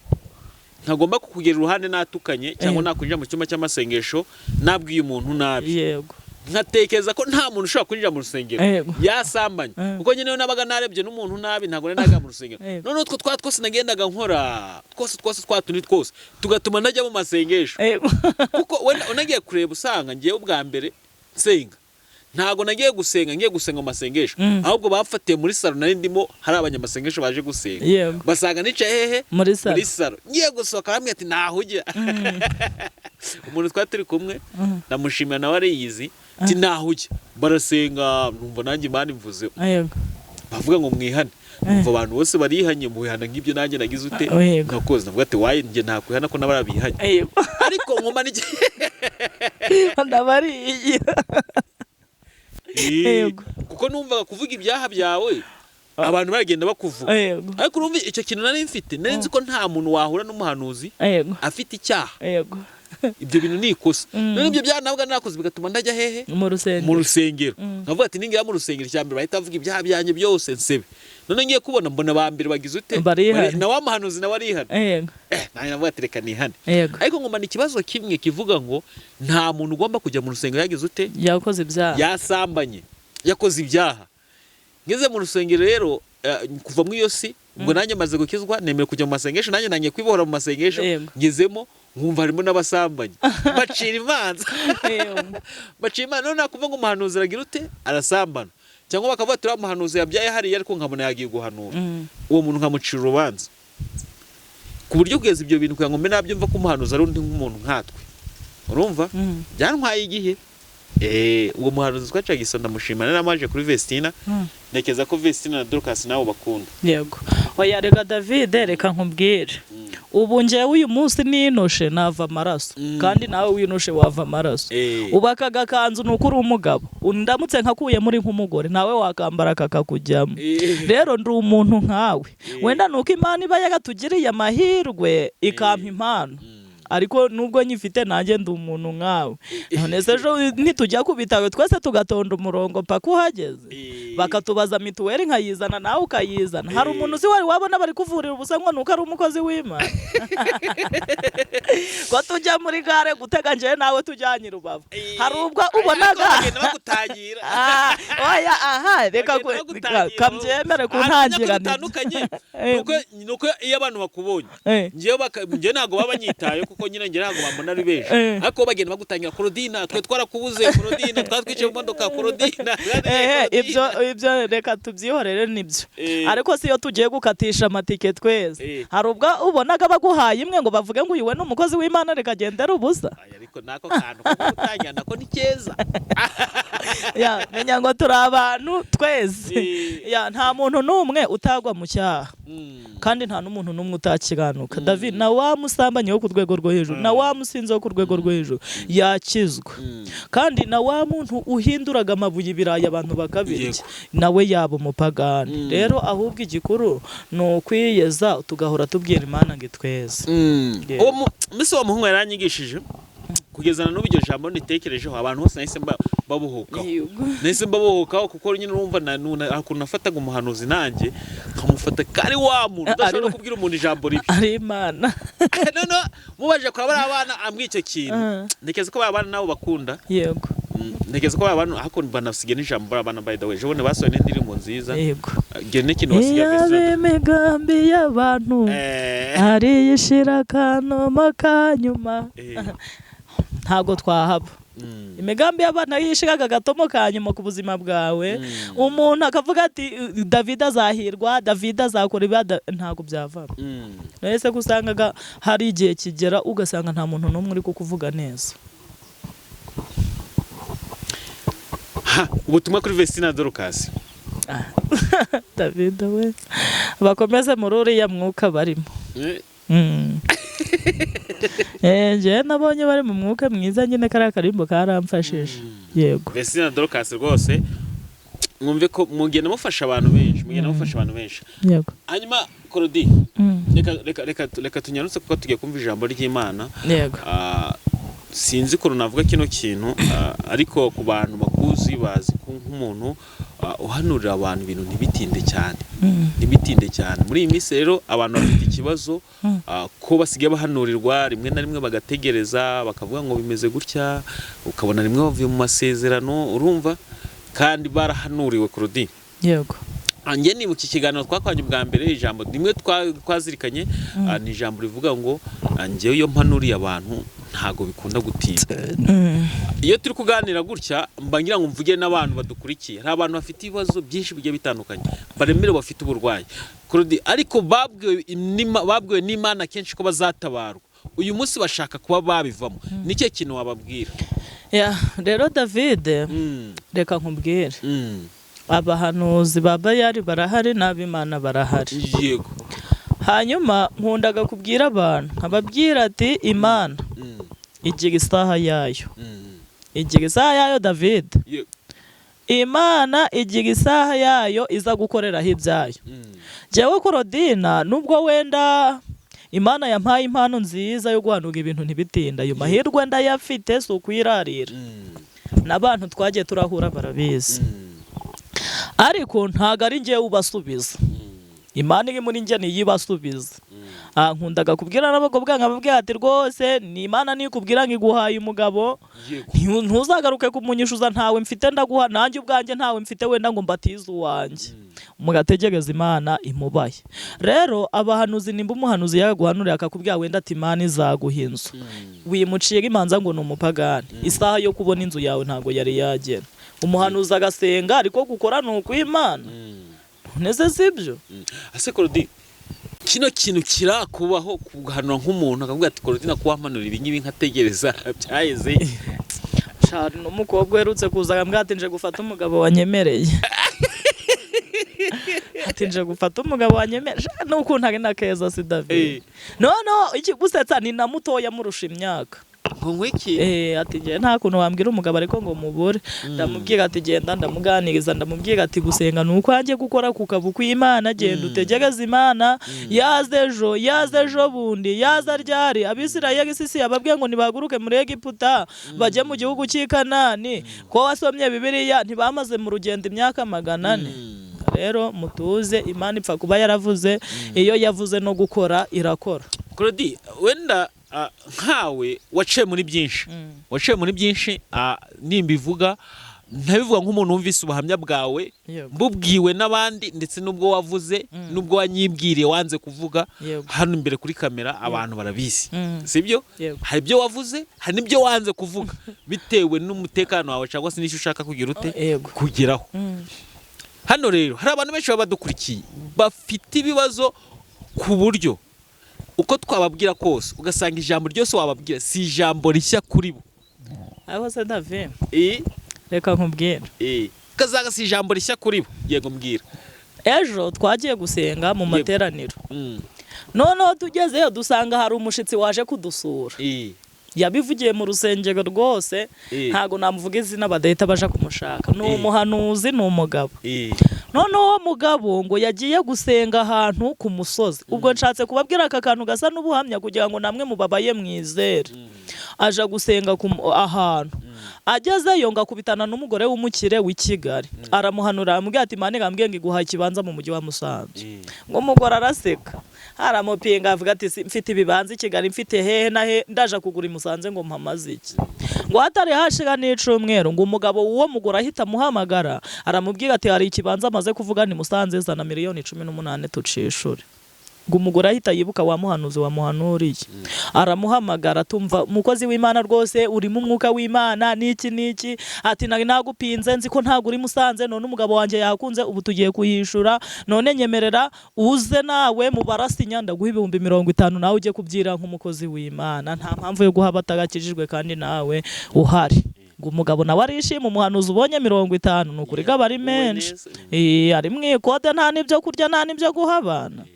ntagomba kukugera uruhande natukanye cyangwa nakwinjira mu cyumba cy'amasengesho nabwiye umuntu nabi nkatekereza ko nta muntu ushobora kwinjira mu rusengero yasambanye kuko nyine nabaga narebye n'umuntu nabi ntago naga mu rusengero none utwo twose nagendaga nkora twose twatundi twose tugatuma najya mu masengesho kuko wenda unagiye kureba usanga ngiye ubwa mbere senga ntago nagiye gusenga mu masengesho ahubwo bafatiye muri salo nari ndimo hari abanyamasengesho baje gusenga basanga nicaye hehe muri salo ngiye gusohoka bamwe ati nahujya umuntu twaturi kumwe ndamushimira nawe ariyizi ati nahujya barasenga numva nanjye Imana imvuze bavuga ngo mwihane umva abantu bose barihanye mu bihana nk'ibyo nanjye nagize ute nakoze navuga ati waye nge nakwihana ko nabarabihanye ariko nkoma niki ndabariye kuko numvaga kuvuga ibyaha byawe abantu baragenda bakuvuga ariko urumva icyo kintu nari mfite nari nzi ko nta muntu wahura n'umuhanuzi afite icyaha ibyo bintu ni ikosa none ibyo byaha nabwo nakoze bigatuma ndajya hehe mu rusengero nkavuga ati ningira mu rusengero cyambere bahita bavuga ibyaha byanjye byose nsebe none ngiye kubona mbona bambere bagize ute na wa muhanuzi nawe arihana nawe navuga ati reka nihane ariko ngoma ni ikibazo kimwe kivuga ngo nta muntu ugomba kujya mu rusengero yagize ute yakoze ibyaha yasambanye yakoze ibyaha ngeze mu rusengero rero kuva mu iyo si ubwo nanjye maze gukizwa nemere kujya mu masengesho nanjye nangiye kwibohora mu masengesho ngezemo nkumva harimo n'abasambanyi bacira imanza bacira imanza none nakumva ngo umuhanuzi aragira ute arasambana cyangwa bakavuga turi umuhanuzi yabyaye hariya ariko nkabona yagiye guhanura uwo muntu nkamucira urubanza ku buryo kugeza ibyo bintu kugira ngo mbe nabyumva ko umuhanuzi ari undi nk'umuntu nkatwe urumva byantwaye igihe uwo muhanuzi twacaga iso ndamushima naramaje kuri Vestina nekeza ko Vestina na Dorcas nawo bakunda yego oya rega David reka nkubwire ubu ngewe uyu munsi ninoshe nava amaraso kandi nawe winoshe wava amaraso ubaka agakanzu nuko uri umugabo ndamutse nkakuye muri nk'umugore nawe wakambara kakakujyamo rero ndi umuntu nkawe wenda nuko Imana iba yagatugiriye amahirwe ikampa impano ariko nubwo nyifite nanjye ndi umuntu nkawe none se ejo ntitujya kubitawe twese tugatonda umurongo mpaka uhageze bakatubaza mituweli nkayizana nawe ukayizana hari umuntu uzi wari wabona bari kuvurira ubusa ngo nuko ari umukozi w'Imana ko tujya muri gare gutega njyewe nawe tujyanye Rubavu hari ubwo ubonaga oya aha reka kambyemere kuntangira nuko iyo abantu bakubonye njyewe ntabwo baba banyitaye kuko nyine ngira ngo bambona ari benshi ariko bagenda bagutangira Korodina twe twarakubuze Korodina twatwicaye mu modoka Korodina ibyo reka tubyihorere nibyo ariko siyo tugiye gukatisha amatike twese hari ubwo ubonaga baguhaye imwe ngo bavuge ngo uyu we n'umukozi w'Imana reka agendera ubusa ariko nako kantu ko gutangira nako ni keza menya ngo turi abantu twese nta muntu n'umwe utagwa mu cyaha kandi nta n'umuntu n'umwe utakiganuka David na wa musambanye wo ku rwego rwo hejuru na wa musinzi wo ku rwego rwo hejuru yakizwa kandi na wa muntu uhinduraga amabuye ibirayi abantu bakabirya nawe yaba umupagani rero ahubwo igikuru ni ukwiyeza tugahora tubwira Imana ngo itweze mbese uwo muhungu yaranyigishije kugezana n'ubu iryo jambo nitekerejeho abantu bose nahise mbabuhukaho kuko nyine urumva ukuntu nafataga umuhanuzi nanjye nkamufata kari wa muntu udashobora kubwira umuntu ijambo ribi ari Imana none mubaje kwa bari abana ambwiye icyo kintu ntekeza ko abana nabo bakunda yego ntekeza ko abantu hako banafisige n'ijambo bari abana by the way jone basohoye n'indirimbo nziza yego gene kintu wasigaye imigambi y'abantu ari yishira kanoma kanyuma ntago twahaba imigambi y'abana yishigaga agatomo kanyuma ku buzima bwawe umuntu akavuga ati David azahirwa David azakora ibada ntago byavamo nese kusangaga hari igihe kigera ugasanga nta muntu n'umwe uri kukuvuga neza ubutumwa kuri Vestina Dorcas David we bakomeze muri uriya mwuka barimo nje nabonye bari mu mwuka mwiza nyine kariya karimbo karamfashije yego Vestina Dorcas rwose mwumve ko mugenda mufasha abantu benshi yego hanyuma Korodi reka tunyarutse kuko tugiye kumva ijambo ry'Imana yego sinzi ko navuga kino kintu ariko ku bantu bakuzi bazi nk'umuntu uhanurira abantu ibintu ntibitinde cyane muri iyi minsi rero abantu bafite ikibazo ko basigaye bahanurirwa rimwe na rimwe bagategereza bakavuga ngo bimeze gutya ukabona rimwe bavuye mu masezerano urumva kandi barahanuriwe Korodi yego ange ni mu kiganiro twakwanye bwa mbere ijambo rimwe twazirikanye ni ijambo rivuga ngo ange iyo mpanuriye abantu ntago bikunda gutinda iyo turi kuganira gutya mbangira ngo mvuge n'abantu badukurikiye hari abantu bafite ibibazo byinshi bigiye bitandukanye baremere bafite uburwayi Korodi ariko babwiwe n'Imana kenshi ko bazatabarwa uyu munsi bashaka kuba babivamo nicyo kintu wababwira rero David reka nkubwire abahanuzi ba Bayali barahari n'ab'Imana barahari yego hanyuma nkundaga kubwira abantu nkababwira ati Imana igihe isaha yayo David Imana igihe isaha yayo iza gukoreraho ibyayo jewe Korodina nubwo wenda Imana yampaye impano nziza yo guhanuka ibintu ntibitinda ayo mahirwe ndayafite so kwirarira n'abantu twagiye turahura barabizi ariko ntago ari ngewe ubasubiza Imana iri muri njye niyibasubiza. Nkundaga kubwira n'abakobwa nkababwira ati rwose ni Imana nikubwira ngo iguhaye umugabo ntuzagaruke kumunyishuza ntawe mfite ndaguha nanjye ubwanjye ntawe mfite wenda ngo mbatize uwanjye. Mugategereza Imana imubaye. Rero abahanuzi nimba umuhanuzi yagaguhanurira akakubwira wenda ati Imana izaguha inzu, wimucira imanza ngo ni umupagani. Isaha yo kubona inzu yawe ntago yari yagera. Umuhanuzi agasenga ariko gukora ni ukw'Imana. Neze sibyo? Ase Claudine, kino kintu kirakubaho kuganura nk'umuntu akavuga ati Claudine kuwampanurira ibi ngibi nkategereza byaheze. Cyane n'umukobwa uherutse kuza akambwira ati nje gufata umugabo wanyemereye. Ati nje gufata umugabo wanyemereye n'ukuntu ari na keza si David. No ikigusetsa ni na mutoya murusha imyaka. Ngwiki ati je nta kuntu wambwira umugabo ariko ngo mubure. Ndamubwira ati genda ndamuganiriza, ndamubwira ati gusenga nuko anje gukora kukabu kw'Imana, genda utegereza Imana. yaze ejo bundi yaza ryari Abisirayeli sisi yababwiye ngo nibaguruke muri Egiputa baje mu gihugu cy'Ikanani, ko wasomye Bibiliya ntibamaze mu rugendo imyaka 400. Rero mutuze, Imana ipfa kuba yaravuze, iyo yavuze no gukora irakora. Claudine, wenda nkawe waciye muri byinshi nimbivuga ntabivuga nk'umuntu wumvise ubuhamya bwawe mbubwiwe n'abandi, ndetse nubwo wavuze nubwo wanyibwiriye wanze kuvuga hano imbere kuri kamera abantu barabizi, sibyo? Hari ibyo wavuze, hari n'ibyo wanze kuvuga bitewe n'umutekano wawe cyangwa se n'icyo ushaka kugira ute kugeraho. Hano rero hari abantu benshi baba badukurikiye bafite ibibazo ku buryo uko twababwira kose ugasanga ijambo ryose wababwira si ijambo rishya kuri bo. Aho se David reka nkubwira kazaga si ijambo rishya kuri bo. Yego mbwira. Ejo twagiye gusenga mu materaniro, noneho tugezeyo dusanga hari umushitsi waje kudusura. Yabivugiye mu rusengero rwose, ntago namuvuga izina badahita baja kumushaka. Ni umuhanuzi, ni umugabo. None uwo mugabo ngo yagiye gusenga ahantu ku musozi. Ubwo nshatse kubabwira aka kantu gasa n'ubuhamya kugira ngo namwe mubabaye mwizere. Aja gusenga ahantu, agezeyo ngakubitana n'umugore w'umukire w'i Kigali. Aramuhanura amubwira ati Imana igambwiye ngo iguhaye ikibanza mu mujyi wa Musanze. Ngo umugore araseka, aramupinga avuga ati mfite ibibanza i Kigali, mfite hehe na he, ndaje kugura i Musanze ngo mpamaze iki? Ngo hatari hashiga n'icumweru ngo umugabo uwo mugore ahita muhamagara aramubwira ati hari ikibanza amaze kuvuga ni Musanze, zana miliyoni 18 tucishure. Ngo umugore ahita yibuka wa muhanuzi wamuhanuriye. Aramuhamagara tumva umukozi w'Imana rwose uri mu mwuka w'Imana niki ati nagupinze nzi ko ntago uri Musanze, none umugabo wanje yakunze ubu tugiye kuyishura, none nyemerera uze nawe mu barasinya ndaguha 50,000 nawe uje kubyira nk'umukozi w'Imana, nta mpamvu yo guha batagakijijwe kandi nawe uhari. Ngo umugabo nawe arishima, umuhanuzi ubonye 50 nukuri gaba ari menshi. Ari mwikode nta nibyo kurya nta nibyo guha abana.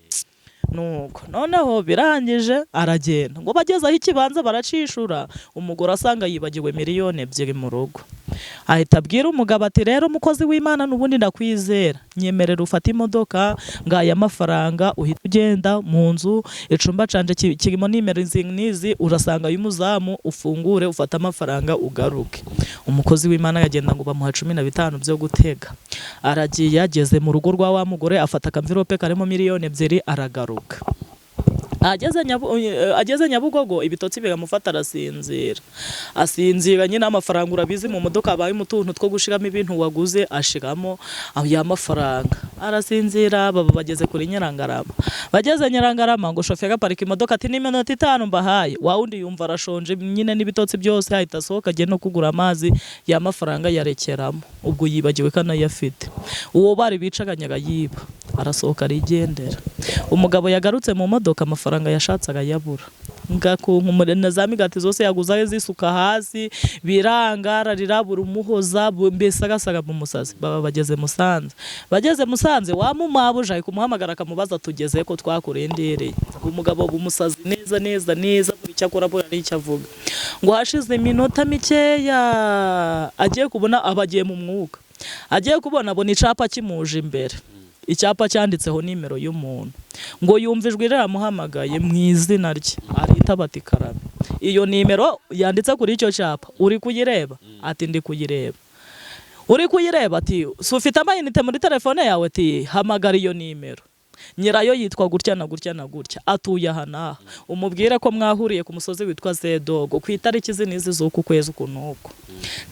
Nuko noneho birangije aragenda, ngo bageze aho ikibanza baracishura, umugore asanga yibagiwe 2,000,000 mu rugo. Ahita abwira umugabo ati rero mukozi w'Imana n'ubundi ndakwizera, nyemerera ufata imodoka ngaya amafaranga uhita ugenda mu nzu, icumba canje kirimo nimero nizi, urasanga y'umuzamu ufungure ufata amafaranga ugaruke. Umukozi w'Imana yagenda ngo bamuha 15 byo gutega. Aragiye ageze mu rugo rwa wa mugore afata akamvirope karimo 2,000,000 aragaruka. Ageze Nyabugogo ibitotsi bigamufata arasinzira. Asinzira nyine amafaranga urabizi mu modoka abaye mutuntu two gushiramo ibintu waguze ashigamo ya mafaranga. Arasinzira baba bageze kuri Nyirangarama. Bageze Nyirangarama ngo shoferi aparika imodoka ati ni minota 5 mbahaye. Wa wundi yumva arashonje nyine n'ibitotsi byose ahita asohoka agiye no kugura amazi, ya mafaranga yarekeramo. Ubwo yibagiwe kana yafite. Uwo bari bicaganyaga yiba. Arasohoka arigendera. Umugabo yagarutse mu modoka amafaranga yashatsaga yabura. Ngakunkumurena za migati zose yaguzaye zisuka hasi, birangara rirabura umuhoza, mbese agasaga mu musazi. Baba bageze Musanze. Bageze Musanze wamumabuje ari kumuhamagara akamubaza tugeze ko twakurendereye. Umugabo bumusazi neza buri cyakora bora n'icyo avuga. Ngo hashize iminota mikeya agiye kubona abagiye mu mwuka. Agiye kubona abona icapa kimuje imbere. Icyapa cyanditseho nimero y'umuntu. Ngo yumvijwe riramuhamagaye mu izina rye. Arita bati Karame. Iyo nimero yanditse kuri icyo cyapa uri kuyireba? Ati ndi kuyireba. Uri kuyireba ati so ufite amayinite muri telefone yawe? Ati hamagara iyo nimero. nyirayo yitwa gutya na gutya na gutya, atuye aha n'aha, umubwire ko mwahuriye ku musozi witwa Zedogo ku itariki n'izi z'uku kwezi kunuko,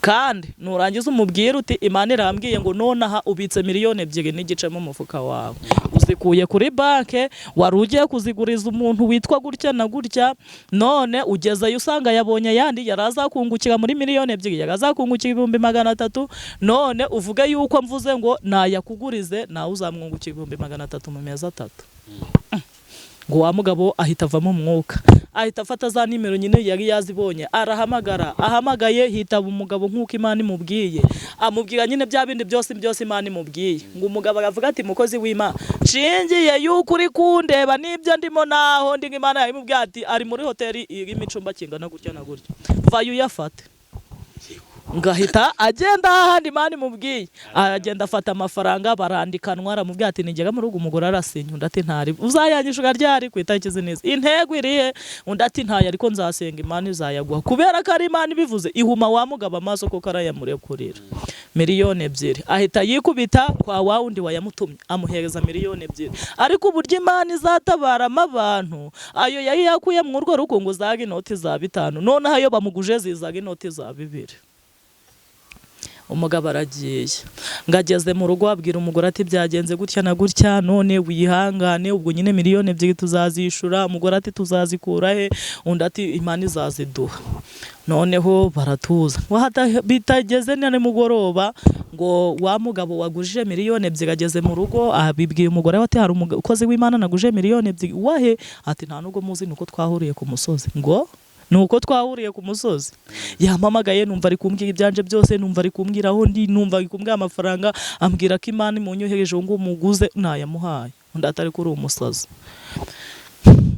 kandi nurangiza umubwire uti Imana irambwiye ngo nonaha ubitse miliyoni 2.5 mu mufuka wawe, uzikuye kuri banke, wari ugiye kuziguriza umuntu witwa gutya na gutya, none ugezeyo usanga yabonye yandi yarazakungukira muri miliyoni 2, yarazakungukira 300, none uvuge yuko mvuze ngo nayakugurize nawe uzamwungukira 300 mu mezi 3. Ngo wa mugabo ahita avamo umwuka, ahita afata za nimero nyine yari yazibonye, arahamagara, ahamagaye hitaba umugabo nk'uko Imana imubwiye, amubwira nyine bya bindi byose Imana imubwiye. Ngo umugabo aravuga ati mukozi w'Imana, nshingiye yuko uri kundeba nibyo ndimo naho ndi, Imana yamubwiye ati ari muri hoteli irimo icumba kingana gutya na gutya, vayo uyafate. Ngahita agenda ahandi Imana imubwiye, aragenda afata amafaranga, barandikanwa, aramubwira ati nigega mu rugo, umugore arasinya, undi ati ntari, uzayanyishuka ryari ku itariki neza, intego irihe, undi ati ntayo, ariko nzasenga Imana izayaguha, kubera ko ari Imana ibivuze. Ihuma wa mugabo amaso kuko arayamurekurira miliyoni 2, ahita yikubita kwa wa wundi wayamutumye, amuhereza miliyoni 2. Ariko uburyo Imana izatabaramo abantu, ayo yari yakuye mu urwo rugo ngo zaga inoti za 5, none ayo bamuguje zizaga inoti za 2. Umugabo aragiye, ngageze mu rugo abwira umugore ati byagenze gutya na gutya, none wihangane, ubwo nyine miliyoni 2 tuzazishura. Umugore ati tuzazikura he? Undi ati Imana izaziduha. Noneho baratuza, bitageze nane mugoroba ngo wa mugabo wagujije miliyoni 2 ageze mu rugo, abibwiye umugore ati hari umukozi w'Imana naguje miliyoni 2, wahe? Ati nta nubwo muzi nuko twahuriye ku musozi. Ngo nuko twahuriye ku musozi, yampamagaye, numva ari kumbwira ibyanje byose, numva ari kumbwira aho ndi, numva ari kumbwira amafaranga, ambwira ko Imana imunyohereje ngo umuguze, nayamuhaye. Undi atari kuri umusazi.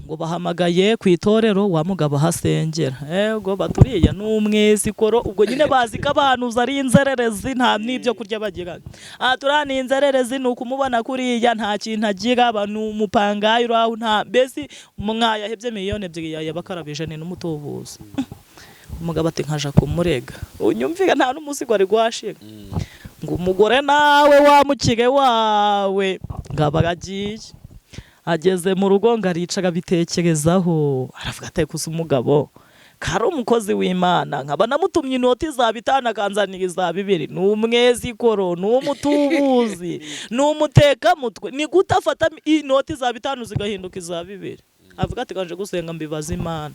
Ngo bahamagaye ku itorero, wa mugabo hasengera, ego baturiya n'umwezi koro, ubwo nyine bazi ko abantu ari inzererezi, nta n'ibyo kurya bagira. Turani inzererezi nuko umubona kuriya nta kintu agira, abantu umupangayi uraho, nta besi mwayahebye miliyoni 2 yabakarabije ni n'umutubuzi. Umugabo ati nkaja kumurega, unyumvika nta n'umusigo ari gwashira. Ngo umugore nawe wamukire wawe ngabaragiye, ageze mu rugo ngaricaga bitekerezaho, aravuga ati kuza umugabo kari umukozi w'Imana, nkaba namutumye inoti za 5 akanzanira za 2, n'umwezi koro, n'umutubuzi, n'umuteka mutwe, ni gutafata inoti za 5 zigahinduka za 2. Avuga ati kanje gusenga mbibaza Imana,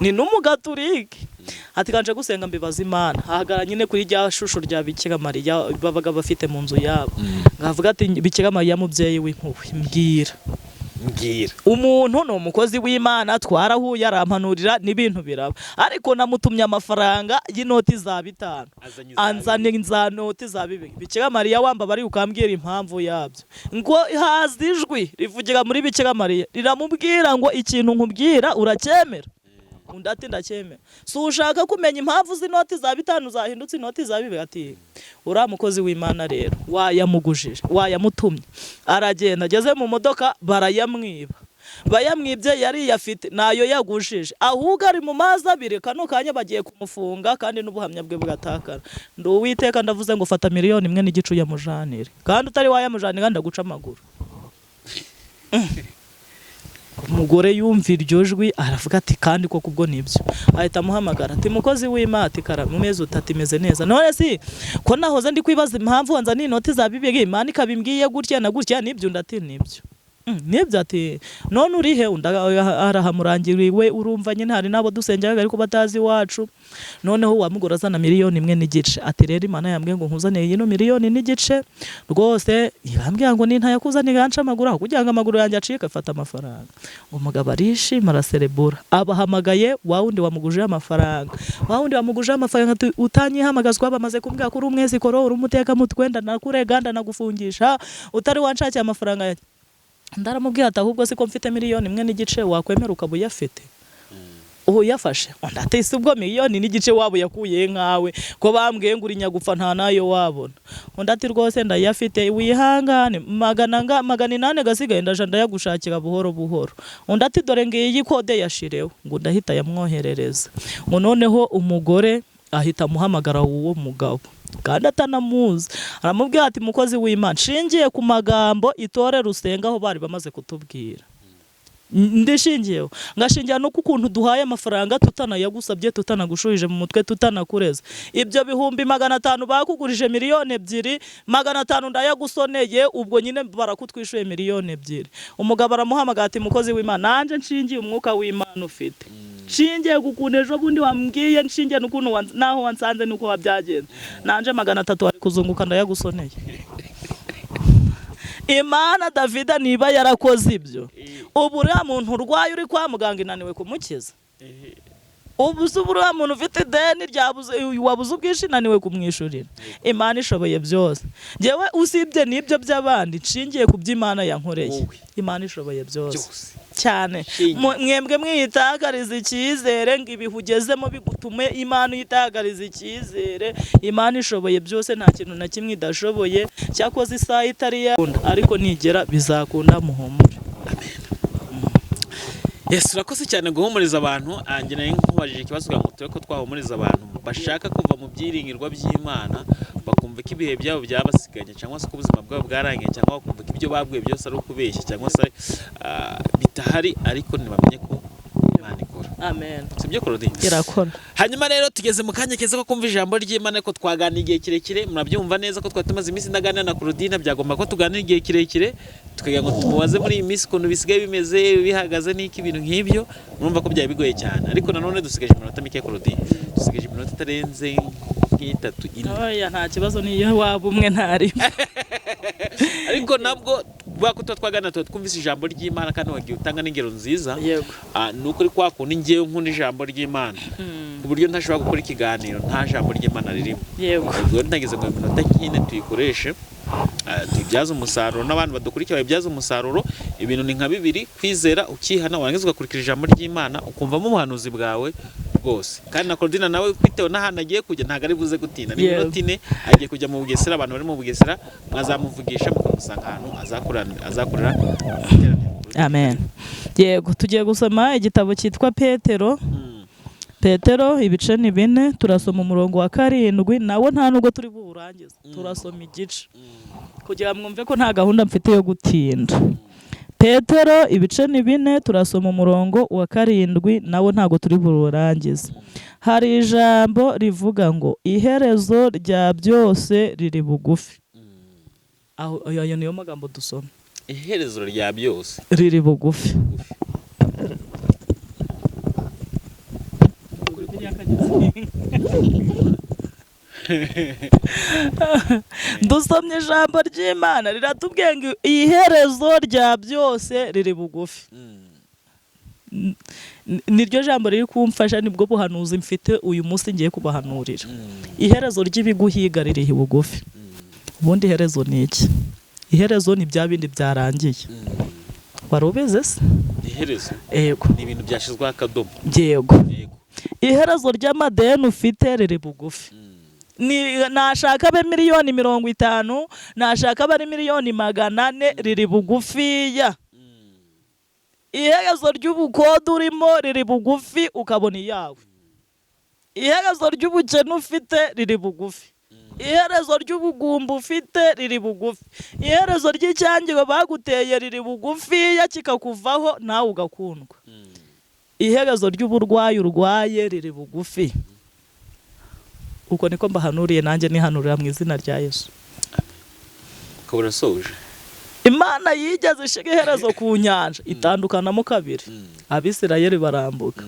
ni n'umugaturike, ati kanje gusenga mbibaza Imana. Ahagara nyine kuri rya shusho rya Bikira Mariya babaga bafite mu nzu yabo, ngavuga ati Bikira Mariya mubyeyi w'impuhwe, mbwira umuntu ni umukozi w'Imana, twarahuye arampanurira n'ibintu biraba, ariko namutumye amafaranga y'inoti za 5, anzanira za noti za 2. Bikira Mariya wamba bari ukambwira impamvu yabyo, ngo haza ijwi rivugira muri Bikira Mariya riramubwira ngo ikintu nkubwira uracyemera? Undi ati ndacyemera. So ushaka kumenya impamvu z'inoti za 5 zahindutse inoti za 2? Ati ura mukozi w'Imana rero wayamugujije, wayamutumye, aragenda, ageze mu modoka barayamwiba, bayamwibye yari yafite nayo yagujije, ahubwo ari mu mazi abiri, kano kanya bagiye kumufunga kandi n'ubuhamya bwe bugatakara. Ndo Uwiteka ndavuze ngo fata miliyoni 1.5 yamujanire, kandi utari wayamujanira ndaguca amaguru. Umugore yumva iryo jwi aravuga ati kandi koko ubwo nibyo, ahita amuhamagara ati mukozi w'Imana, ati karame meze utati meze neza, none si ko nahoze ndi kwibaza impamvu wanza ni inoti za 2 Imana ikabimbwiye gutya na gutya, nibyo? Ndati nibyo. Nibyo? Ati none urihe? Arahamurangiriwe, urumva nyine hari nabo dusengeraga ariko batazi wacu. Noneho wamugora azana miliyoni 1.5, ati rero Imana yambwiye ngo nkuzane yino miliyoni 1.5 rwose, yambwiye ngo ni ntayakuzanira ganca amaguru, kugira ngo amaguru yanjye acike, afata amafaranga. Umugabo arishima araserebura, abahamagaye wa wundi wamuguje amafaranga, wa wundi wamuguje amafaranga ati utanyihamagazwa, bamaze kumbwira kuri umwezi koro, uri umuteka mutwenda nakurega ndanagufungisha, utari wanshakira amafaranga yanjye. Ndaramubwira ati ahubwo siko mfite miliyoni 1.5 wakwemera ukaba uyafite? Uho yafashe. Ndati si ubwo miliyoni 1.5 wabo yakuye nkawe, ko bambwiye ngo uri nyagupfa nta nayo wabona. Ndati rwose ndayafite, wihangane, 800 gasigaye ndaje ndayagushakira buhoro buhoro. Ndati dore ngiye iyi kode yashireho, ngo ndahita yamwoherereza. Ngo noneho umugore ahita amuhamagara uwo mugabo kandi atanamuzi, aramubwira ati mukozi w'Imana, nshingiye ku magambo itorero usenga aho bari bamaze kutubwira, ndishingiyeho ngashingira no kukuntu duhaye amafaranga tutanayagusabye, tutanagushurije mu mutwe, tutanakureza. Ibyo bihumbi 500 bakugurije 2,000,000, 500 ndayagusoneye, ubwo nyine barakutwishuye 2,000,000. Umugabo aramuhamagara ati mukozi w'Imana, nanje nshingiye umwuka w'Imana ufite, nshingiye kukuntu ejo bundi wambwiye, nshingiye n'ukuntu naho wansanze nuko wabyagenze, nanje 300 ari kuzunguka ndayagusoneye. Imana David niba yarakoze ibyo, ubu uriya muntu urwaye uri kwa muganga inaniwe kumukiza? Ubu uriya muntu ufite ideni wabuze ubwinshi inaniwe kumwishurira? Imana ishoboye byose. Njyewe usibye n'ibyo by'abandi, nshingiye ku by'Imana yankoreye, Imana ishoboye byose cyane. Mwembwe mwiyitakariza icyizere ngo ibihe ugezemo bigutume Imana uyitakariza icyizere. Imana ishoboye byose, nta kintu na kimwe idashoboye. Cyakoze isaha itari yakunda, ariko nigera bizakunda, muhumure. Yesu urakoze cyane guhumuriza abantu. Anjye nari nkubajije ikibazo kugira ngo tureke ko twahumuriza abantu bashaka kuva mu byiringirwa by'Imana, bakumva ko ibihe byabo byabasiganye, cyangwa se ko ubuzima bwabo bwarangiye, cyangwa bakumva ko ibyo babwiye byose ari ukubeshya, cyangwa se bitahari, ariko ntibamenye ko Imana ikora. Amen. Sibyo Claudine? Irakora. Hanyuma rero tugeze mu kanya keza ko kumva ijambo ry'Imana, ko twaganira igihe kirekire. Murabyumva neza ko twatumaze iminsi ndaganira na Claudine, byagomba ko tuganira igihe kirekire, tukagira ngo tumubaze muri iyi minsi ukuntu bisigaye bimeze, bihagaze n'iki bintu nk'ibyo. Murumva ko byari bigoye cyane, ariko nanone dusigaje iminota mike Claudine, dusigaje iminota itarenze nk'itatu 4. Oya, nta kibazo, niyo waba umwe ntari. Ariko nabwo bakuta twaganira twumvise ijambo ry'Imana, kandi wagiye utanga n'ingero nziza. Yego. Nuko ari kwa kundi ngiye nkunda ijambo ry'Imana, ku buryo ntashobora gukora ikiganiro nta jambo ry'Imana ririmo. Yego. Ubwo ntageze ngo iminota nyine tuyikoreshe, tubyaza umusaruro, n'abantu badukurikiye babyaza umusaruro. Ibintu ni nka 2: kwizera, ukihana, warangiza ugakurikira ijambo ry'Imana, ukumvamo ubuhanuzi bwawe bwose. Kandi na Claudine nawe kwitewe n'ahantu agiye kujya ntago ari buze gutinda, ni minota 4 agiye kujya mu Bugesera. Abantu bari mu Bugesera mwazamuvugisha mukamusanga ahantu azakorera. Amen. Yego, tugiye gusoma igitabo cyitwa Petero ibice ni 4, turasoma umurongo wa 7, nawo nta nubwo turi burangiza, turasoma igice kugira mwumve ko nta gahunda mfite yo gutinda. Petero ibice ni 4, turasoma umurongo wa 7, nawo ntago turi burangiza. Hari ijambo rivuga ngo iherezo rya byose riri bugufi. Ayo niyo magambo dusoma. Iherezo rya byose riri bugufi. Dusomye ijambo ry'Imana riratubwiye ngo iherezo rya byose riri bugufi. Niryo jambo riri kumfasha, nibwo buhanuzi mfite uyu munsi ngiye kubahanurira. Iherezo ry'ibiguhiga riri bugufi. Ubundi iherezo ni iki? Iherezo ni bya bindi byarangiye. Wari ubizi se? Iherezo? Yego. Ni ibintu byashizweho akadomo. Yego. Iherezo ry'amadeni ufite riri bugufi. Nashaka abe 50,000,000, nashaka abe 1,400,000, riri bugufiya. Iherezo ry'ubukode urimo riri bugufi, ukabona iyawe. Iherezo ry'ubukene ufite riri bugufi. Iherezo ry'ubugumba ufite riri bugufi. Iherezo ry'icyangiro baguteye riri bugufi, kikakuvaho nawe ugakundwa. Iherezo ry'uburwayi urwaye riri bugufi. Uko niko mbahanuriye, nanjye nihanurira mu izina rya Yesu. Kabura soje. Imana yigeze ishiga iherezo ku nyanja, itandukanamo 2. Abisirayeli barambuka.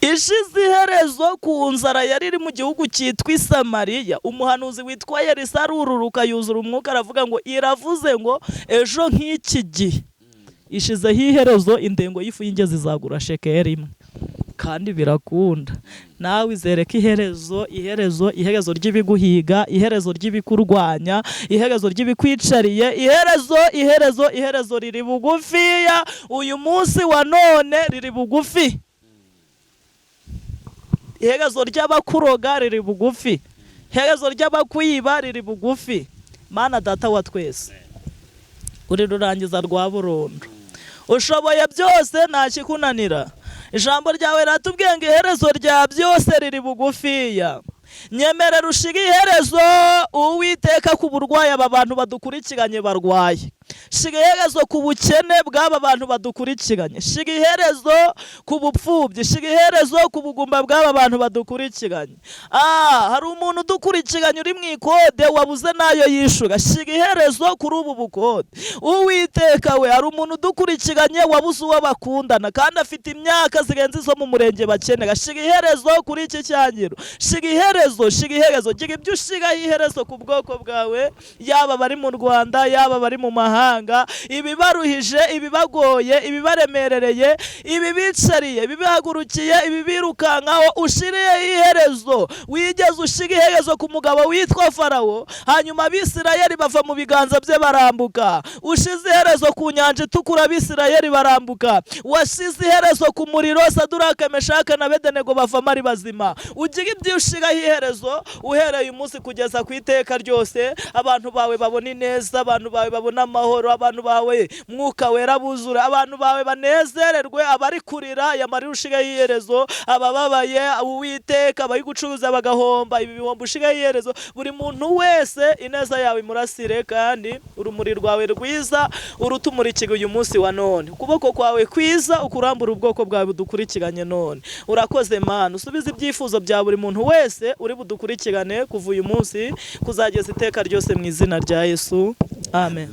Ishize iherezo ku nzara yari iri mu gihugu cyitwa Samariya. Umuhanuzi witwa Elisa arururuka yuzura umwuka, aravuga ngo iravuze ngo ejo nk'iki gihe ishizeho iherezo, indengo y'ifu y'ingezi izagura shekeli 1. Kandi birakunda. Nawe izereka iherezo ry'ibiguhiga, iherezo ry'ibikurwanya, iherezo ry'ibikwicariye, iherezo riri bugufiya. Uyu munsi wa none riri bugufi. Iherezo ry'abakuroga riri bugufi. Iherezo ry'abakwiba riri bugufi. Mana data wa twese, uri rurangiza rwa burundu, ushoboye byose, nta kikunanira. Ijambo ryawe ratubwiye ngo iherezo rya byose riri bugufiya. nyemerera ushiga iherezo Uwiteka ku burwayi aba bantu badukurikiranye barwaye. Shiga iherezo ku bukene bw'aba bantu badukurikiranye. Shiga iherezo ku bupfubyi. Shiga iherezo ku bugumba bw'aba bantu badukurikiranye. Hari umuntu udukurikiranye uri mu ikode wabuze nayo yishura. Shiga iherezo kuri ubu bukode. Uwiteka we, hari umuntu udukurikiranye wabuze uwo bakundana kandi afite imyaka zirenze izo mu murenge bakenera. Shiga iherezo kuri iki cyangiro. Shiga iherezo, shiga iherezo. Gira ibyo ushigaho iherezo ku bwoko bwawe, yaba bari mu Rwanda, yaba bari mu mahanga, ibibaruhije, ibibagoye, ibibaremerereye, ibibicariye, ibibahagurukiye, ibibirukankaho, ushiriyeho iherezo. Wigeze ushiga iherezo ku mugabo witwa Farawo, hanyuma Abisirayeli bava mu biganza bye barambuka. Ushize iherezo ku nyanja itukura, Abisirayeli barambuka. Washize iherezo ku muriro, Saduraka, Meshake na Abedenego bavamo ari bazima. Ugira ibyo ushigaho iherezo uhereye umunsi kugeza ku iteka ryose. Abantu bawe babona ineza, abantu bawe babona amahoro, abantu bawe Mwuka Wera buzura, abantu bawe banezererwe, abari kurira yamarira ushigaho iherezo, abababaye Uwiteka bari gucuruza bagahomba, ibi bihombo ushigaho iherezo. Buri muntu wese ineza yawe imurasire, kandi urumuri rwawe rwiza urutumurikira uyu munsi wa none. Ukuboko kwawe kwiza ukurambura ubwoko bwawe budukurikiranye none. Urakoze Mana, usubize ibyifuzo bya buri muntu wese uri budukurikirane kuva uyu munsi kuzageza iteka ryose mu izina rya Yesu, amen.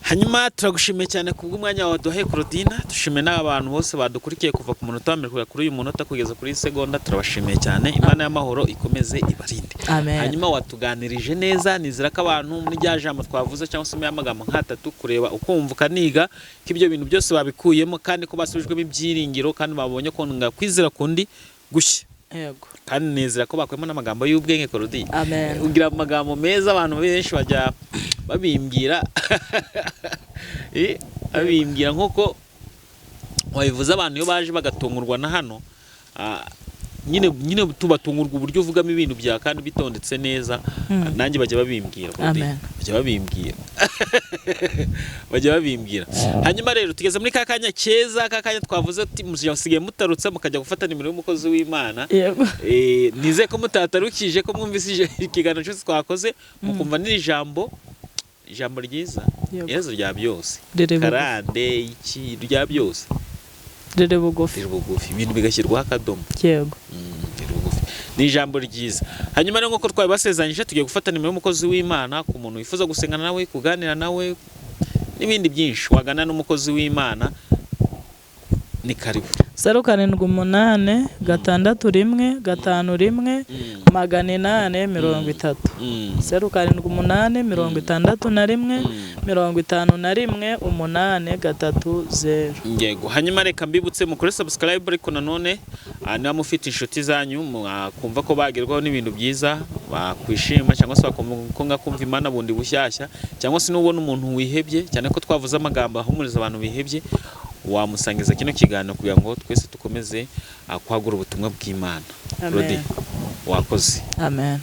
Hanyuma turagushimiye cyane kubw'umwanya waduhaye Claudine. Dushimiye n'abantu bose badukurikiye kuva ku munota wa mbere kugera kuri uyu munota kugeza kuri segonda. Turabashimiye cyane. Imana y'amahoro ikomeze ibarinde. Amen. Hanyuma watuganirije neza, nizera ko abantu muri rya jambo twavuze cyangwa se mu magambo nk'atatu kureba ukumva ukaniga ko ibyo bintu byose babikuyemo, kandi ko basubijwemo ibyiringiro, kandi babonye ko kwizera kundi gushya. Yego. Kandi nizera ko bakwemo n'amagambo y'ubwenge Claudine. Amen. Ugira amagambo meza abantu benshi bajya babimbwira babimbwira nk'uko wabivuze, abantu iyo baje bagatungurwa na hano, nyine tubatungurwa uburyo uvugamo ibintu bya kandi bitondetse neza. Nanjye bajya babimbwira. Amen. Bajya babimbwira. Hanyuma rero tugeze muri kakanya keza, kakanya twavuze ati musigaye mutarutse mukajya gufata nimero y'umukozi w'Imana. Yego. Nize ko mutatarukije, ko mwumvise ikiganiro cyose twakoze mukumva n'iri jambo ryiza, iherezo rya byose, karande iki rya byose, rere bugufi, ibintu bigashyirwaho akadomo. Yego. Ni ijambo ryiza. Hanyuma rero nk'uko twabibasezeranyije, tugiye gufata nimero y'umukozi w'Imana ku muntu wifuza gusengana nawe, kuganira nawe n'ibindi byinshi. Wagana n'umukozi w'Imana, ni karibu. 0786 661 551 830. 0786 661 830. Yego. Hanyuma reka mbibutse mukore subscribe, ariko nanone niba mufite inshuti zanyu kumva ko bagerwaho n'ibintu byiza, bakwishima cyangwa se bakumva Imana bundi bushyashya, cyangwa se n'ubona umuntu wihebye, cyane ko twavuze amagambo ahumuriza abantu bihebye, wamusangiza kino kiganiro kugira ngo twese dukomeze kwagura ubutumwa bw'Imana. Amen. Wakoze. Amen.